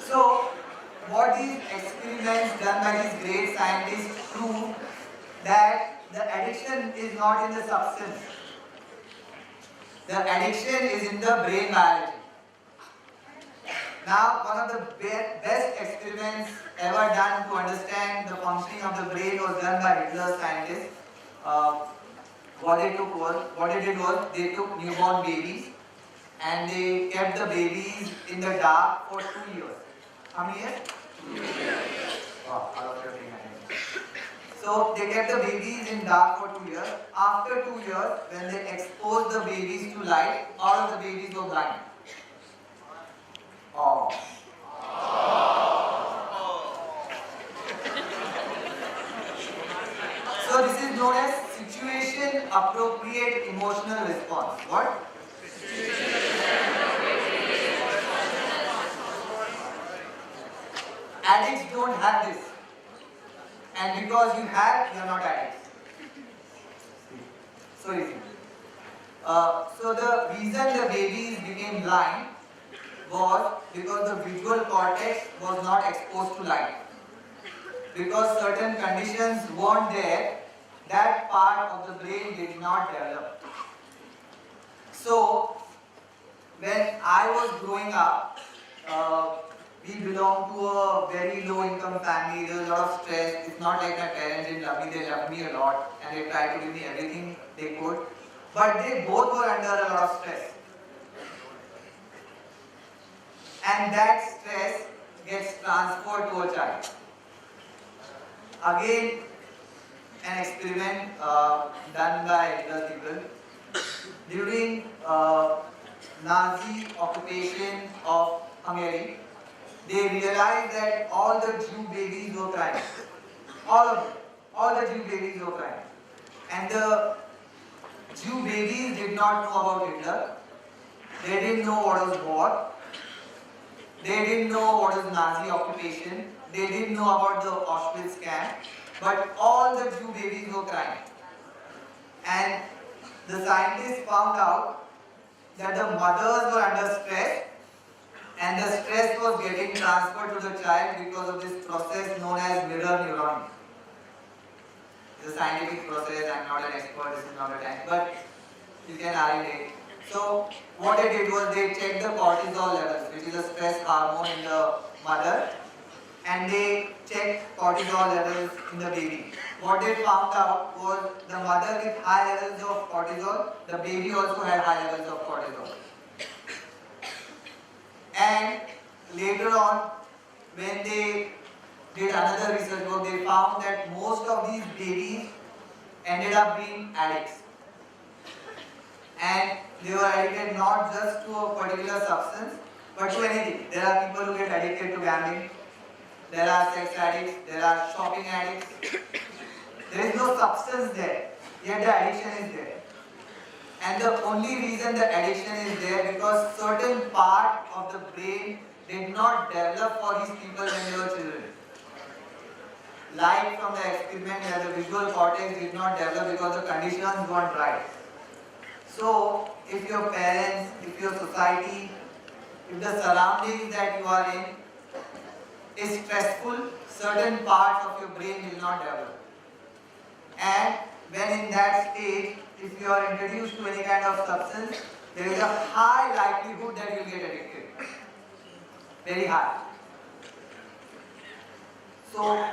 Speaker 2: So, what these experiments done by these great scientists prove that the addiction is not in the substance. The addiction is in the brain biology. Now, one of the best experiments ever done to understand the functioning of the brain was done by Hitler's scientists. What they did was they took newborn babies and they kept the babies in the dark for 2 years. How many years? 2 years. Wow, all of you are paying attention. So they kept the babies in dark for 2 years. After 2 years, when they exposed the babies to light, all of the babies were blind. Oh. So this is known as situation appropriate emotional response. What? Addicts don't have this. And because you have, you are not addicts. So easy. So the reason the babies became blind was because the visual cortex was not exposed to light. Because certain conditions weren't there, that part of the brain did not develop. So, when I was growing up, we belonged to a very low income family. There was a lot of stress. It's not like my parents didn't love me, they loved me a lot and they tried to give me everything they could. but they both were under a lot of stress. And that stress gets transferred to a child. Again, an experiment done by the people during Nazi occupation of Hungary. They realized that all the Jew babies were crying. All of them. All the Jew babies were crying. And the Jew babies did not know about Hitler. They didn't know what was war. They didn't know what was Nazi occupation. They didn't know about the Auschwitz camp. But all the Jew babies were crying. And the scientists found out that the mothers were under stress, and the stress was getting transferred to the child because of this process known as mirror neuron. It's a scientific process. I'm not an expert, this is not a time, but you can argue. So what they did was they checked the cortisol levels, which is a stress hormone in the mother, and they checked cortisol levels in the baby. What they found out was the mother with high levels of cortisol, the baby also had high levels of cortisol. And later on, when they did another research work, they found that most of these babies ended up being addicts. And they were addicted not just to a particular substance, but to anything. There are people who get addicted to gambling. There are sex addicts. There are shopping addicts. There is no substance there, yet the addiction is there. And the only reason the addiction is there because certain part of the brain did not develop for these people when they were children. Like from the experiment where the visual cortex did not develop because the conditions weren't right. So, if your parents, if your society, if the surroundings that you are in is stressful, certain parts of your brain will not develop. And when in that stage, if you are introduced to any kind of substance, there is a high likelihood that you will get addicted. Very high. So,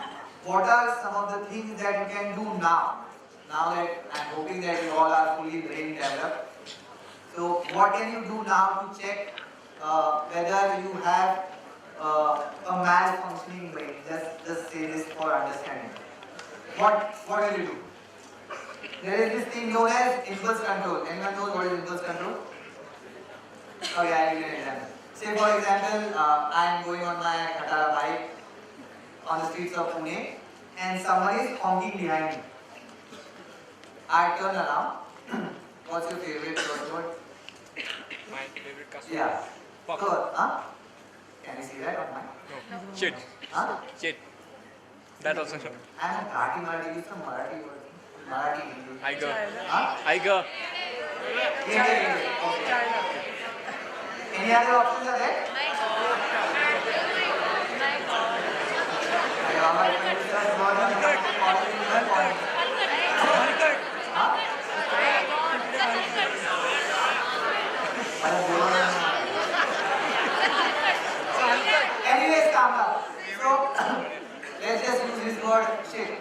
Speaker 2: what are some of the things that you can do now? Now that I am hoping that you all are fully brain developed. So, what can you do now to check whether you have a malfunctioning brain? Just say this for understanding. What will you do? There is this thing known as impulse control. Anyone knows what is impulse control? Oh yeah, I'll give you an example. Say for example, I am going on my Khatara bike on the streets of Pune and someone is honking behind me. I turn around. What's your favorite curse word?
Speaker 3: My favorite customer.
Speaker 2: Yeah.
Speaker 3: Fuck.
Speaker 2: Huh? Can you see that on mine?
Speaker 3: No. Shit.
Speaker 2: Huh?
Speaker 3: Shit. That also.
Speaker 2: I'm a Marathi, Marathi is some Marathi word. Marathi, English.
Speaker 3: I go.
Speaker 2: Huh?
Speaker 3: I go.
Speaker 2: Yeah. Okay. Any other options are there? Anyways, calm down. So, let's just use this word shit.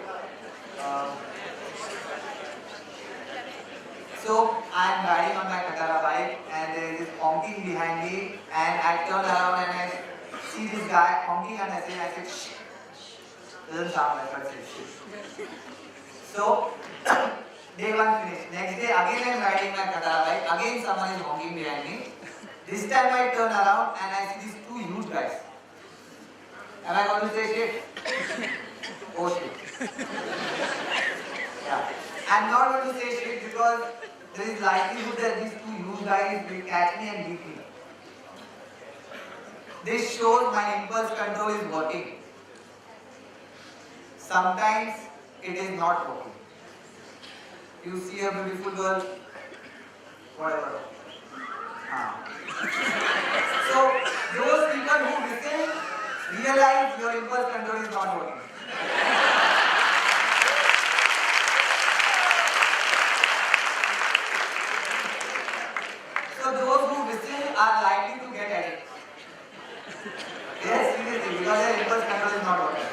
Speaker 2: So, I am riding on my Khatara bike and there is this honking behind me and I turn around and I see this guy honking and I say shit. Doesn't sound like I said shit. So, day one finished. Next day again I am riding my Khatara bike. Again someone is honking behind me. This time I turn around and I see these two huge guys. Am I going to say shit? Oh shit. Yeah. I'm not going to say shit because there is likelihood that these two huge guys will catch me and beat me. This shows my impulse control is working. Sometimes it is not working. You see a beautiful girl, whatever. So those people who listen realize your impulse control is not working. So those who listen are likely to get addicted. Yes, seriously, because their impulse control is not working.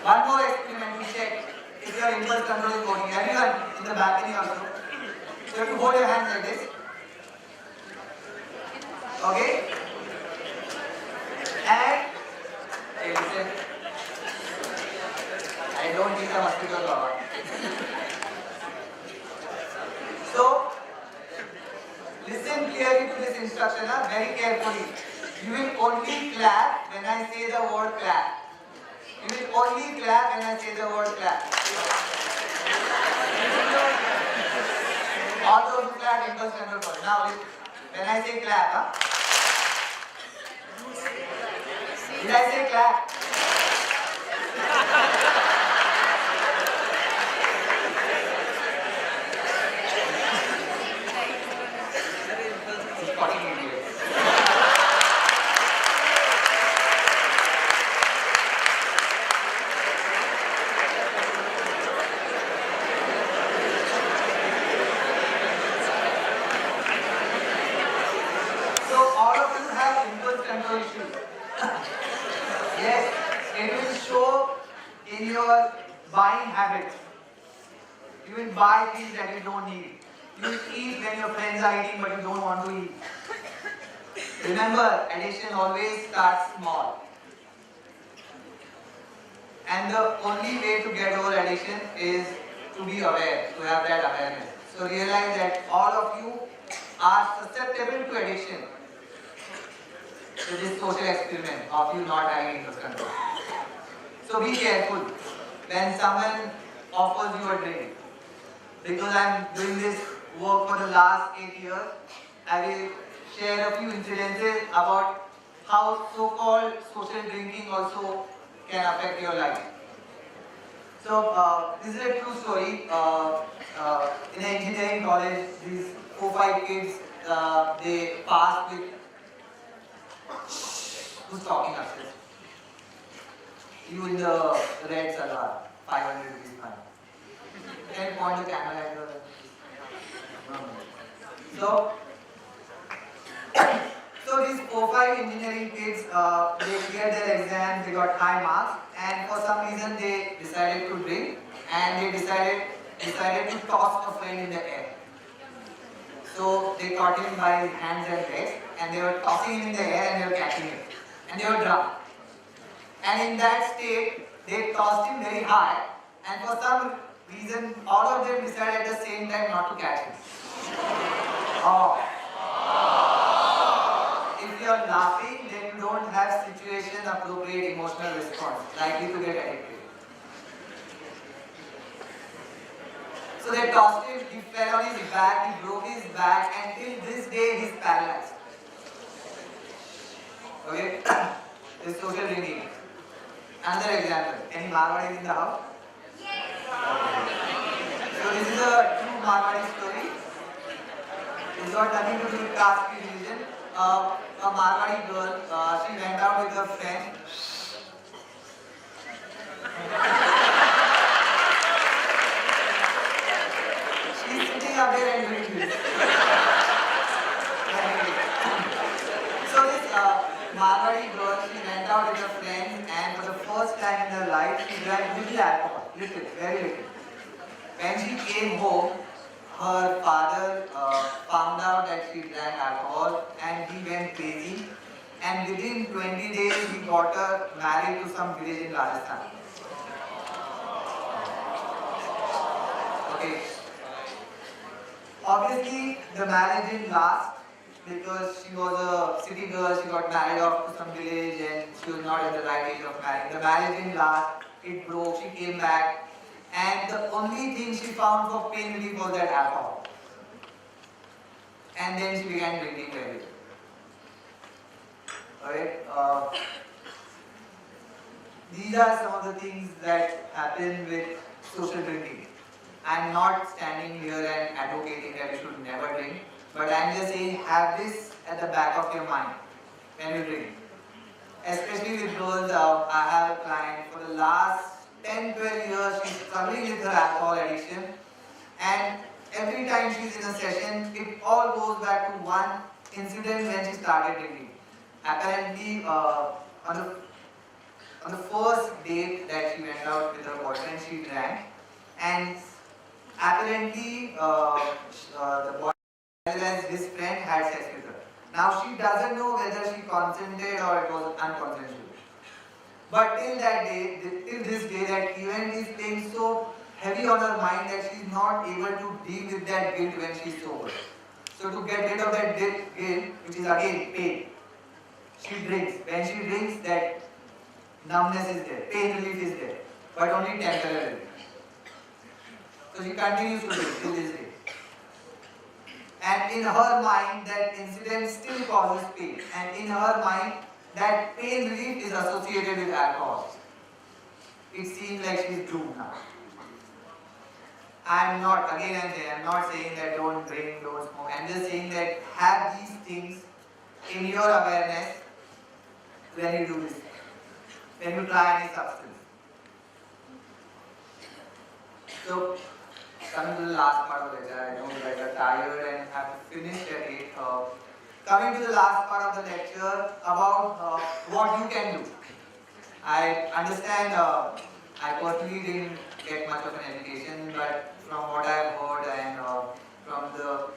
Speaker 2: One more experiment to check if your impulse control is working. Everyone in the balcony also. So you hold your hands like this. Okay? And hey, listen. I don't think the mosquitoes are. So listen clearly to this instruction, very carefully. You will only clap when I say the word clap. You will only clap when I say the word clap. All those who clap, impulse control for it. Now, when I say clap, did I say clap? He's fucking idiot. So all of you have impulse control issues. Yes, it will show in your buying habits. You will buy things that you don't need. You will eat when your friends are eating but you don't want to eat. Remember, addiction always starts small. And the only way to get over addiction is to be aware, to have that awareness. So realize that all of you are susceptible to addiction. To this social experiment of you not having impulse control. So be careful when someone offers you a drink. Because I am doing this work for the last 8 years, I will share a few incidences about how so-called social drinking also can affect your life. So this is a true story. In an engineering college, these 4-5 kids, they passed with. Who's talking upstairs? You in the red salwar, 500 rupees fine. Can you point the camera at the... So these 4-5 engineering kids, they cleared their exams, they got high marks, and for some reason they decided to drink, and they decided to toss a friend in the air. So they caught him by his hands and legs, and they were tossing him in the air and they were catching him. And they were drunk. And in that state, they tossed him very high, and for some reason, all of them decided at the same time not to catch him. Oh. If you are laughing, then you don't have situation appropriate emotional response, likely to get addicted. So they tossed him, he fell on his back, he broke his back, and till this day he's paralyzed. Okay? This is social drinking. Another example. Any Marwadis in the house? So this is a true Marwadi story. It's got nothing to do with caste religion. A Marwadi girl, she went out with her friend. She's sitting up there and doing this. So this Marwadi girl, she went out with her friend, and for the first time in her life, she drank little alcohol, little, very little. When she came home, her father found out that she drank alcohol, and he went crazy. And within 20 days, he got her married to some village in Rajasthan. Okay. Obviously, the marriage didn't last because she was a city girl. She got married off to some village, and she was not at the right age of marriage. The marriage didn't last. It broke. She came back. And the only thing she found for pain relief was that alcohol. And then she began drinking very well. Alright? These are some of the things that happen with social drinking. I'm not standing here and advocating that you should never drink, but I'm just saying have this at the back of your mind when you drink. Especially with girls, I have a client for the last 10-12 years, she's struggling with her alcohol addiction, and every time she's in a session, it all goes back to one incident when she started drinking. Apparently, on the first date that she went out with her boyfriend, she drank, and apparently the boy as well as his friend had sex with her. Now she doesn't know whether she consented or it was unconsensual. But till that day, till this day, that event is playing so heavy on her mind that she is not able to deal with that guilt when she is sober. So to get rid of that guilt, which is again pain, she drinks. When she drinks, that numbness is there, pain relief is there, but only temporarily. So she continues to drink till this day. And in her mind, that incident still causes pain. And in her mind, that pain relief is associated with alcohol. It seems like she is doomed now. I'm not saying that don't drink, don't smoke. I'm just saying that have these things in your awareness when you do this, when you try any substance. So, coming to the last part of the lecture, I know you guys are tired and have to finish at 8. Coming to the last part of the lecture about what you can do. I understand I personally didn't get much of an education, but from what I've heard and from the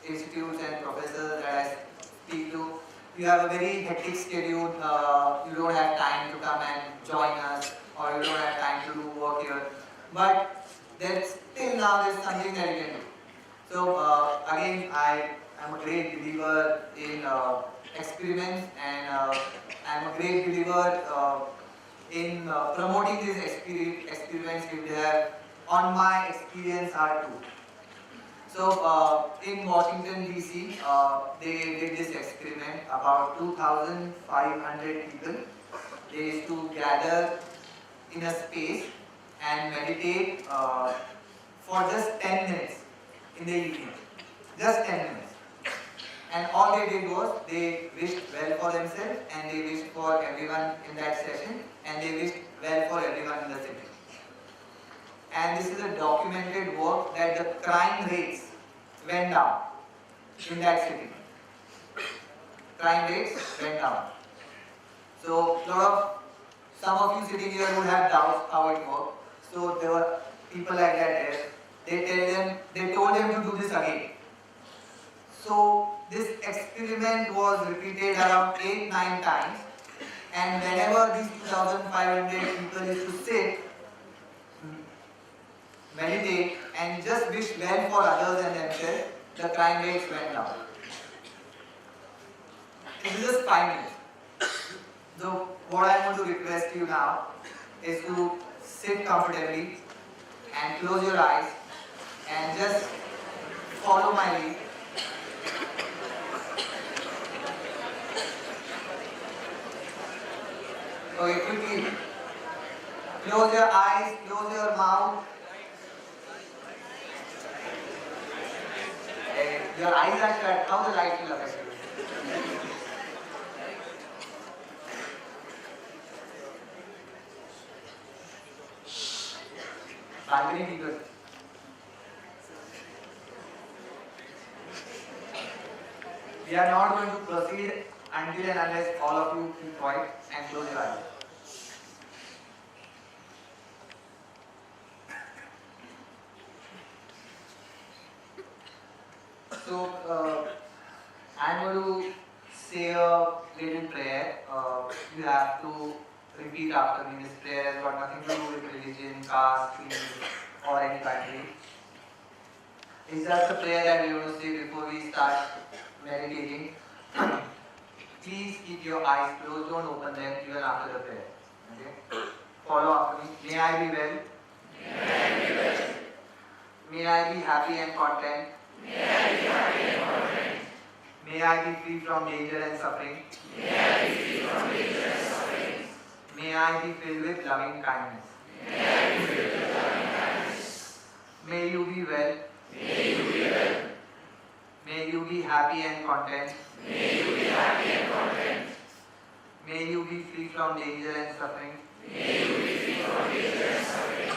Speaker 2: institutes and professors that I speak to, you have a very hectic schedule. You don't have time to come and join us, or you don't have time to do work here. But till now there's something that you can do. So again, I am a great believer in experiments, and I'm a great believer in promoting these experiments which they have on my experience are too. So in Washington DC, they did this experiment. About 2,500 people. They used to gather in a space and meditate for just 10 minutes in the evening. Just 10 minutes. And all they did was they wished well for themselves, and they wished for everyone in that session, and they wished well for everyone in the city. And this is a documented work that the crime rates went down in that city. Crime rates went down. So some of you sitting here would have doubts how it worked. So there were people like that there. They told them to do this again. So this experiment was repeated around 8-9 times, and whenever these 2,500 people used to sit, meditate and just wish well for others and themselves, the crime rates went down. This is just 5 minutes. So what I want to request you now is to sit comfortably and close your eyes and just follow my lead. Okay, quickly. Close your eyes, close your mouth. Your eyes are shut. How the light will affect you? Balcony people. We are not going to proceed until and unless all of you keep quiet and close your eyes. So, I'm going to say a little prayer. You have to repeat after me. This prayer has got nothing to do with religion, caste, creed, or any country. It's just a prayer that we want to say before we start meditating. Please keep your eyes closed, don't open them even after the prayer. Okay? Follow after me. May I be well. May I be well. May I be happy and content. May I be happy and content. May I be free from danger and suffering. May I be free from danger and suffering. May I be filled with loving kindness. May I be filled with loving kindness. May you be well. May you be well. May you be happy and content. May you be happy and content. May you be free from danger and suffering. May you be free from danger and suffering.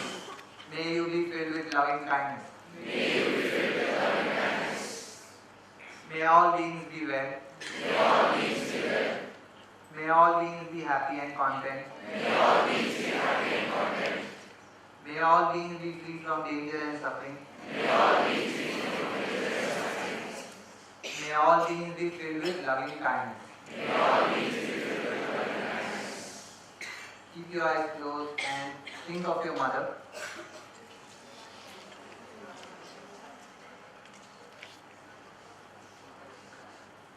Speaker 2: May you be filled with loving kindness. May you be filled with loving kindness. May all beings be well. May all beings be well. May all beings be happy and content. May all beings be happy and content. May all beings be free from danger and suffering. May all beings be filled with loving kindness. Keep your eyes closed and think of your mother.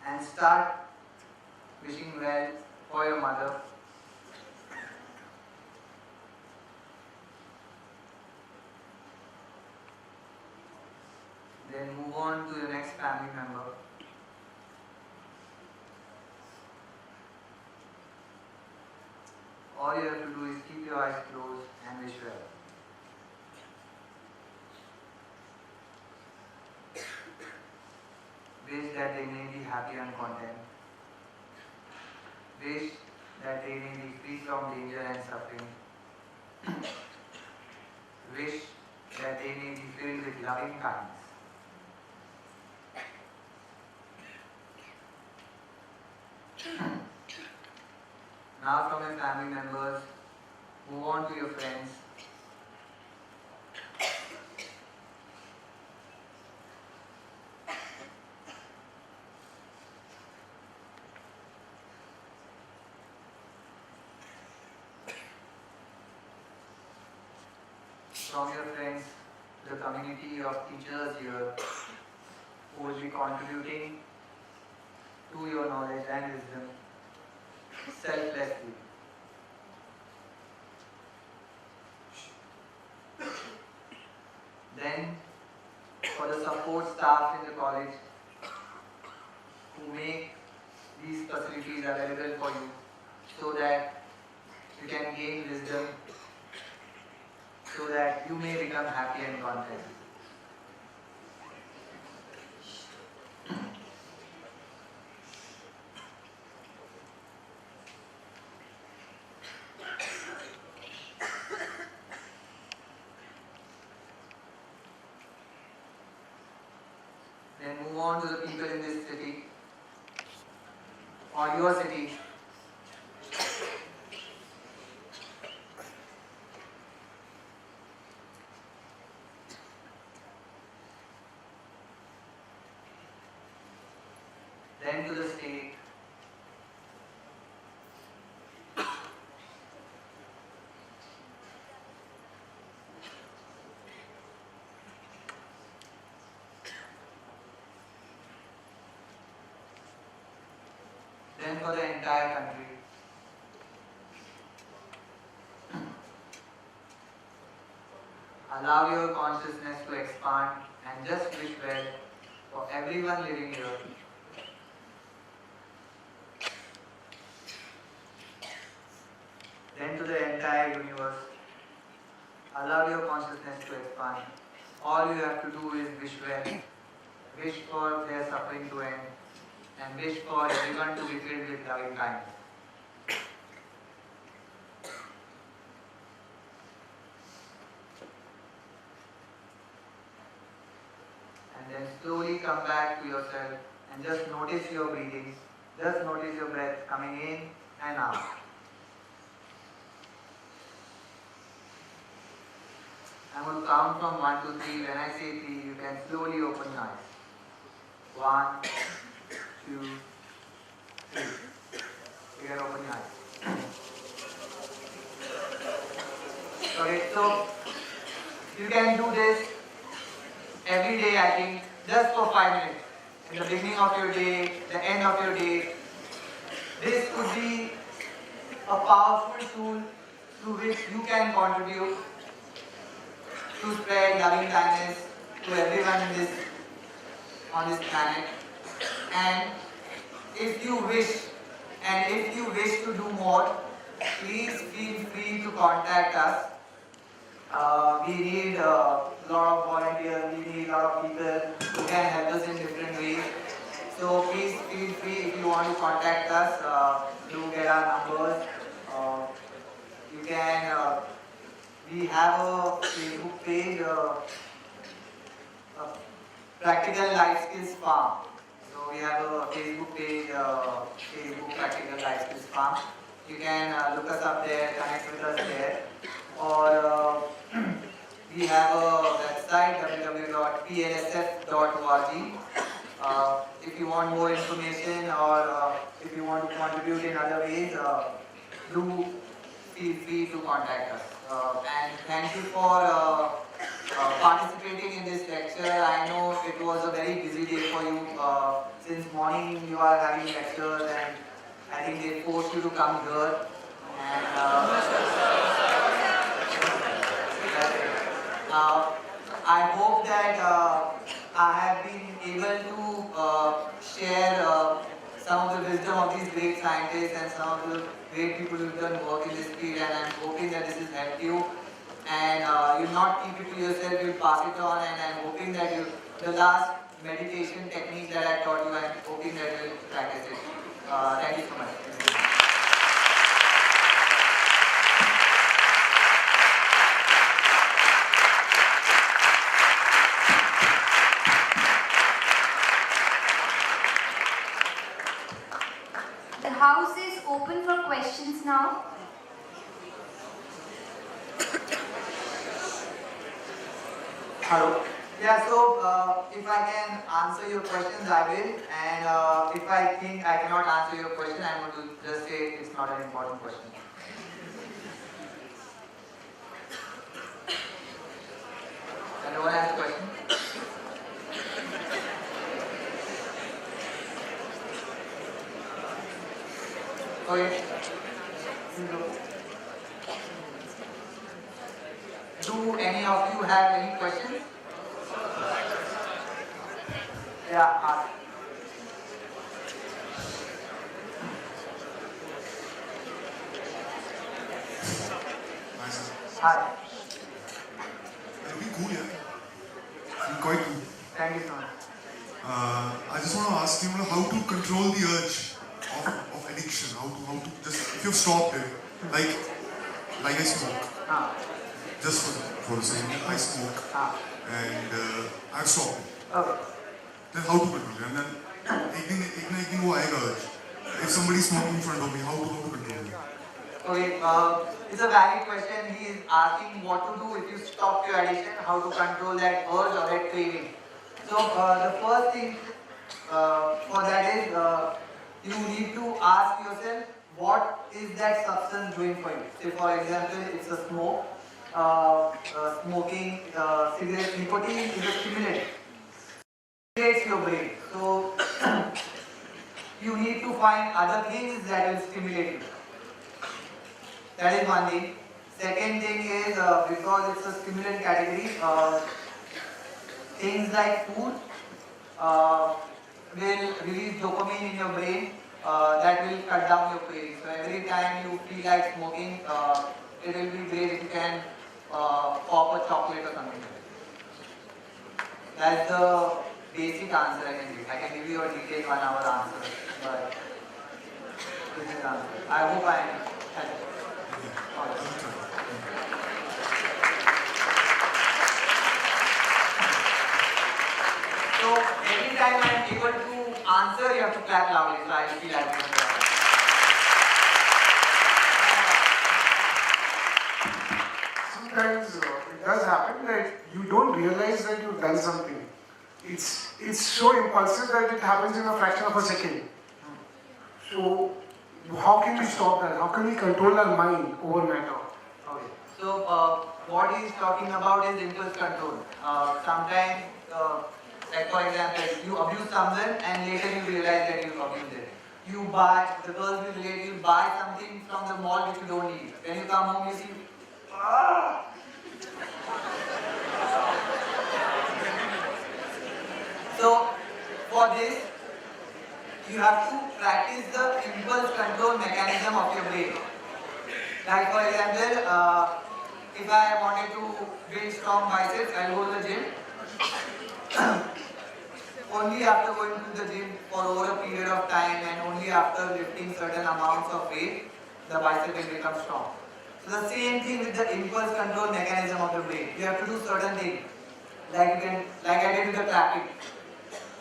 Speaker 2: And start wishing well for your mother. Then move on to the next family member. All you have to do is keep your eyes closed and wish well. Wish that they may be happy and content. Wish that they may be free from danger and suffering. Wish that they may be filled with loving kindness. Now from your family members, move on to your friends. From your friends, the community of teachers here who will be contributing to your knowledge and wisdom selflessly. Then, for the support staff in the college who make these facilities available for you so that you can gain wisdom, so that you may become happy and content. Then move on to the people in this city or your city. Then to the state. Then for the entire country. Allow your consciousness to expand and just wish well for everyone living here. Then to the entire universe. Allow your consciousness to expand. All you have to do is wish well. Wish for their suffering to end. And wish for everyone to be filled with loving kindness. And then slowly come back to yourself and just notice your breathing. Just notice your breath coming in and out. I'm going to count from 1 to 3. When I say 3, you can slowly open your eyes. 1, 2, 3. You can open your eyes. Okay, so you can do this every day, I think, just for 5 minutes. In the beginning of your day, the end of your day. This could be a powerful tool through which you can contribute to spread loving kindness to everyone on this planet. And if you wish to do more, please feel free to contact us. We need a lot of volunteers, we need a lot of people who can help us in different ways. So please feel free, if you want to contact us, do get our numbers. You can, we have a Facebook page, Practical Life Skills Farm. So we have a Facebook page, Facebook Practical Life Skills Farm. You can look us up there, connect with us there. Or We have a website www.plsf.org. If you want more information or if you want to contribute in other ways, do feel free to contact us. And thank you for participating in this lecture. I know it was a very busy day for you. Since morning you are having lectures and I think they forced you to come here. And I hope that I have been able to share some of the wisdom of these great scientists and some of the great people who've done work in this field, and I'm hoping that this has helped you. And you'll not keep it to yourself, you'll pass it on, and I'm hoping that the last meditation technique that I taught you, I'm hoping that you'll practice it. Thank you so much.
Speaker 1: The house is open for questions now.
Speaker 2: Hello. Yeah, so if I can answer your questions, I will. And if I think I cannot answer your question, I'm going to just say it's not an important question. Anyone has a question? Okay. Do any of you have any questions? Yeah, ask. Hi.
Speaker 4: Looking cool, yeah. Looking quite cool.
Speaker 2: Thank you so much.
Speaker 4: I just want to ask you how to control the urge of addiction. How to just if you've stopped it, like I smoke. Just for the same, I smoke and I've stopped it.
Speaker 2: Okay.
Speaker 4: Then how to control it? And then एक दिन वो आएगा urge. If somebody is smoking in front of me, how to control it?
Speaker 2: Okay, it's a valid question. He is asking what to do if you stop your addiction, how to control that urge or that craving. So the first thing for that is you need to ask yourself what is that substance doing for you. Say for example, it's a smoke. Smoking cigarette, nicotine is a stimulant. Stimulates your brain. So you need to find other things that will stimulate you. That is one thing. Second thing is because it's a stimulant category, things like food will release dopamine in your brain that will cut down your craving. So every time you feel like smoking, it will be great if you can pop a chocolate or something. That's the basic answer I can give. I can give you a detailed 1 hour answer, but this is the answer. I hope I am helpful. So every time I am able to answer, you have to clap loudly. So I feel like
Speaker 5: sometimes it does happen that you don't realize that you've done something. It's so impulsive that it happens in a fraction of a second. So how can we stop that? How can we control our mind over matter?
Speaker 2: Okay. So what he is talking about is impulse control. Sometimes, like for example, you abuse someone and later you realize that you abused it. You buy, the girls will relate, you buy something from the mall which you don't need. When you come home, you see, So for this, you have to practice the impulse control mechanism of your brain. Like for example, if I wanted to build strong biceps, I'll go to the gym. Only after going to the gym for over a period of time and only after lifting certain amounts of weight, the bicep will become strong. So the same thing with the impulse control mechanism of the brain. You have to do certain things. Like I did with the clapping.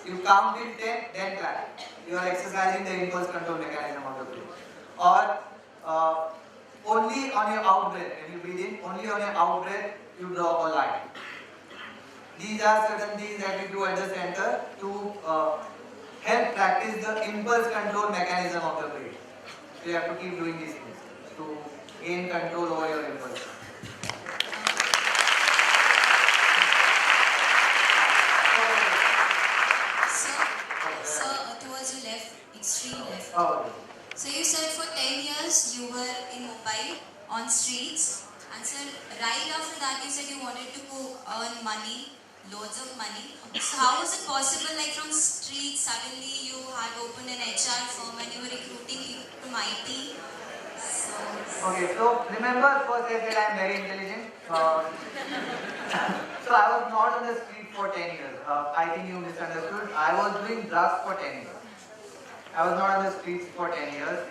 Speaker 2: You count till 10, then clap. You are exercising the impulse control mechanism of the brain. Or only on your out breath. When you breathe in, only on your out breath, you draw a line. These are certain things that we do at the center to help practice the impulse control mechanism of the brain. So you have to keep doing these things to gain control over your impulse.
Speaker 6: So, towards your left, extreme left.
Speaker 2: Oh,
Speaker 6: So you said for 10 years you were in Mumbai on streets, and sir, right after that you said you wanted to earn money, loads of money. So how was it possible, like from streets suddenly you had opened an HR firm and you were recruiting people to IT?
Speaker 2: okay, so remember first I said I am very intelligent. So I was not on the street for 10 years. I think you misunderstood. I was doing drugs for 10 years. I was not on the streets for 10 years.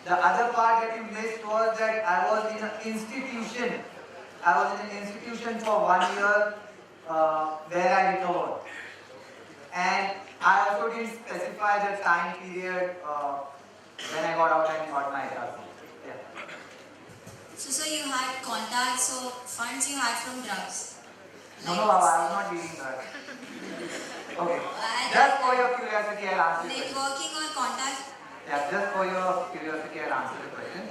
Speaker 2: The other part that you missed was that I was in an institution. I was in an institution for 1 year where I recovered. And I also didn't specify the time period when I got out and got my drugs. Yeah.
Speaker 6: So you had contacts or funds you had from drugs?
Speaker 2: No, Baba, I was not dealing drugs. Okay. Just for your curiosity, I'll answer the question.
Speaker 6: Networking or contact?
Speaker 2: Yeah, just for your curiosity, I'll answer the question.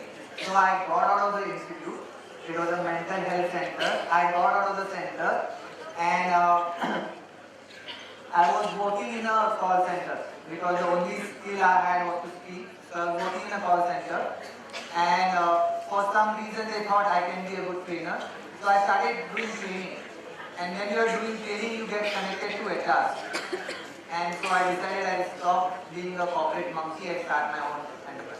Speaker 2: So I got out of the institute. It was a mental health center. I got out of the center and I was working in a call center because the only skill I had was to speak. So I was working in a call center and for some reason they thought I can be a good trainer. So I started doing training. And when you are doing training, you get connected to HR. And so I decided I'll stop being a corporate monkey and start my own enterprise.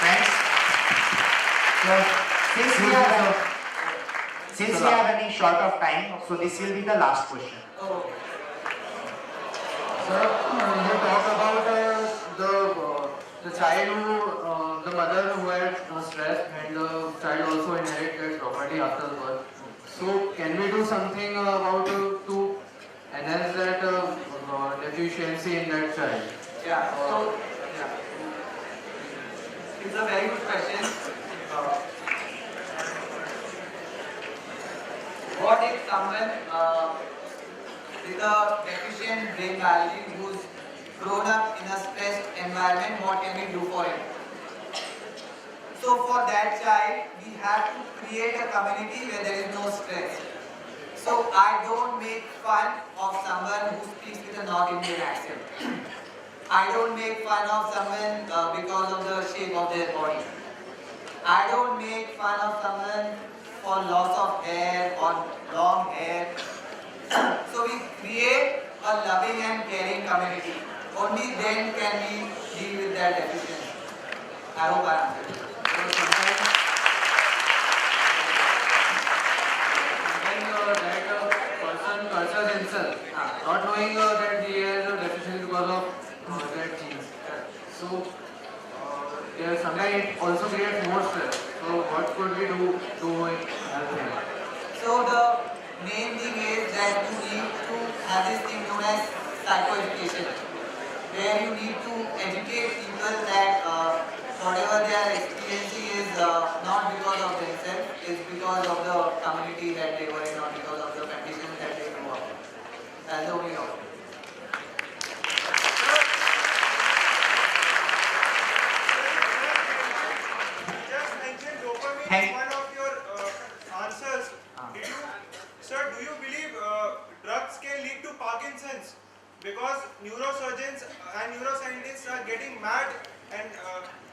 Speaker 7: Thanks. So, since we are running short of time, so this will be the last question.
Speaker 2: Oh,
Speaker 8: Sir, you talk about the child who, the mother who had stress and the child also inherited property after birth. So, can we do something about to enhance that deficiency in that child?
Speaker 2: yeah. So, yeah. It's a very good question. What if someone with a deficient brain biology who's grown up in a stressed environment, what can we do for him? So for that child, we have to create a community where there is no stress. So I don't make fun of someone who speaks with a North Indian accent. I don't make fun of someone because of the shape of their body. I don't make fun of someone for loss of hair or long hair. So we create a loving and caring community. Only then can we deal with that deficiency. I hope I answered it.
Speaker 8: Sometimes that person curses himself, not knowing that he has a deficiency because of that genes. So sometimes it also creates more stress. So what could we do to help him?
Speaker 2: So the main thing is that you need to have this thing known as psychoeducation, where you need to educate people that whatever they are experiencing is not because of themselves, it's because of the community that they were in or because of the conditions that they grew up in. That's the only option.
Speaker 9: Just mentioned dopamine
Speaker 7: Thank-
Speaker 9: is one of your answers. Sir, do you believe drugs can lead to Parkinson's? Because neurosurgeons and neuroscientists are getting mad and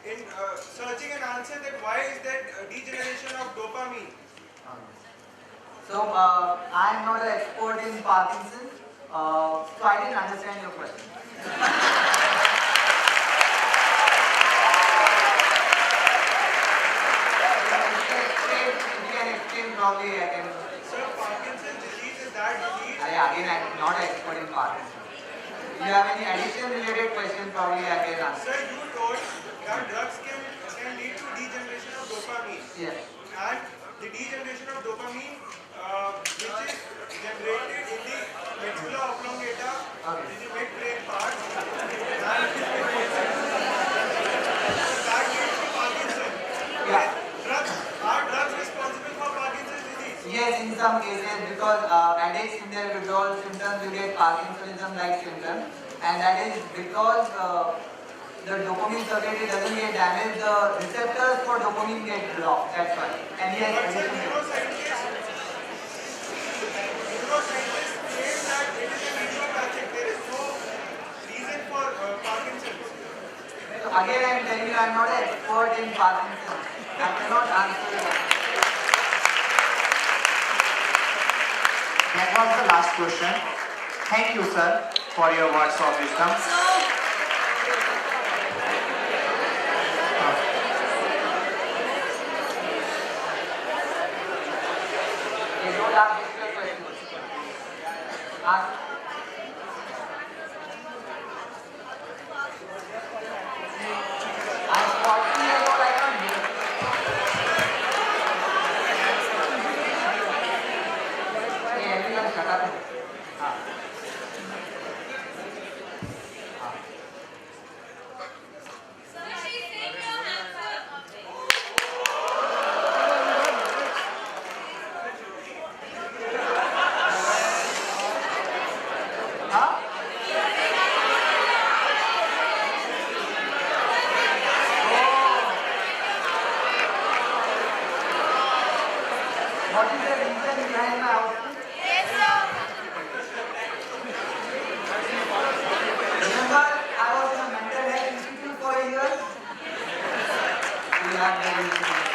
Speaker 9: in searching an answer that why is that degeneration of dopamine?
Speaker 2: So I am not an expert in Parkinson's, so I didn't understand your question. If you can explain probably I can.
Speaker 9: Sir, Parkinson's disease is that disease.
Speaker 2: Again, I am not an expert in Parkinson's. If you have any addiction related question, probably I can answer.
Speaker 9: Sir, you told that drugs can lead to degeneration of dopamine.
Speaker 2: Yes.
Speaker 9: And the degeneration of dopamine which is generated in the medulla oblongata, which is the mid-brain part, and that leads to Parkinson.
Speaker 2: some cases because addicts in their withdrawal symptoms you get Parkinsonism-like symptoms, and that is because the dopamine circuitry doesn't get damaged, the receptors for dopamine get blocked. That's why. And he has addiction.
Speaker 9: Neuroscientists claim that it is an idiopathic. There is no reason for Parkinson's.
Speaker 2: So again, I am telling you, I am not an expert in Parkinson's. I cannot answer that.
Speaker 7: That was the last question. Thank you, sir, for your words of wisdom.
Speaker 2: You don't ask difficult questions. Ask. I'm 40 years old, I can't hear. Hey, everyone shut up. What is the reason behind my outfit? Remember, I was in a mental health institute for a year. You have the reason.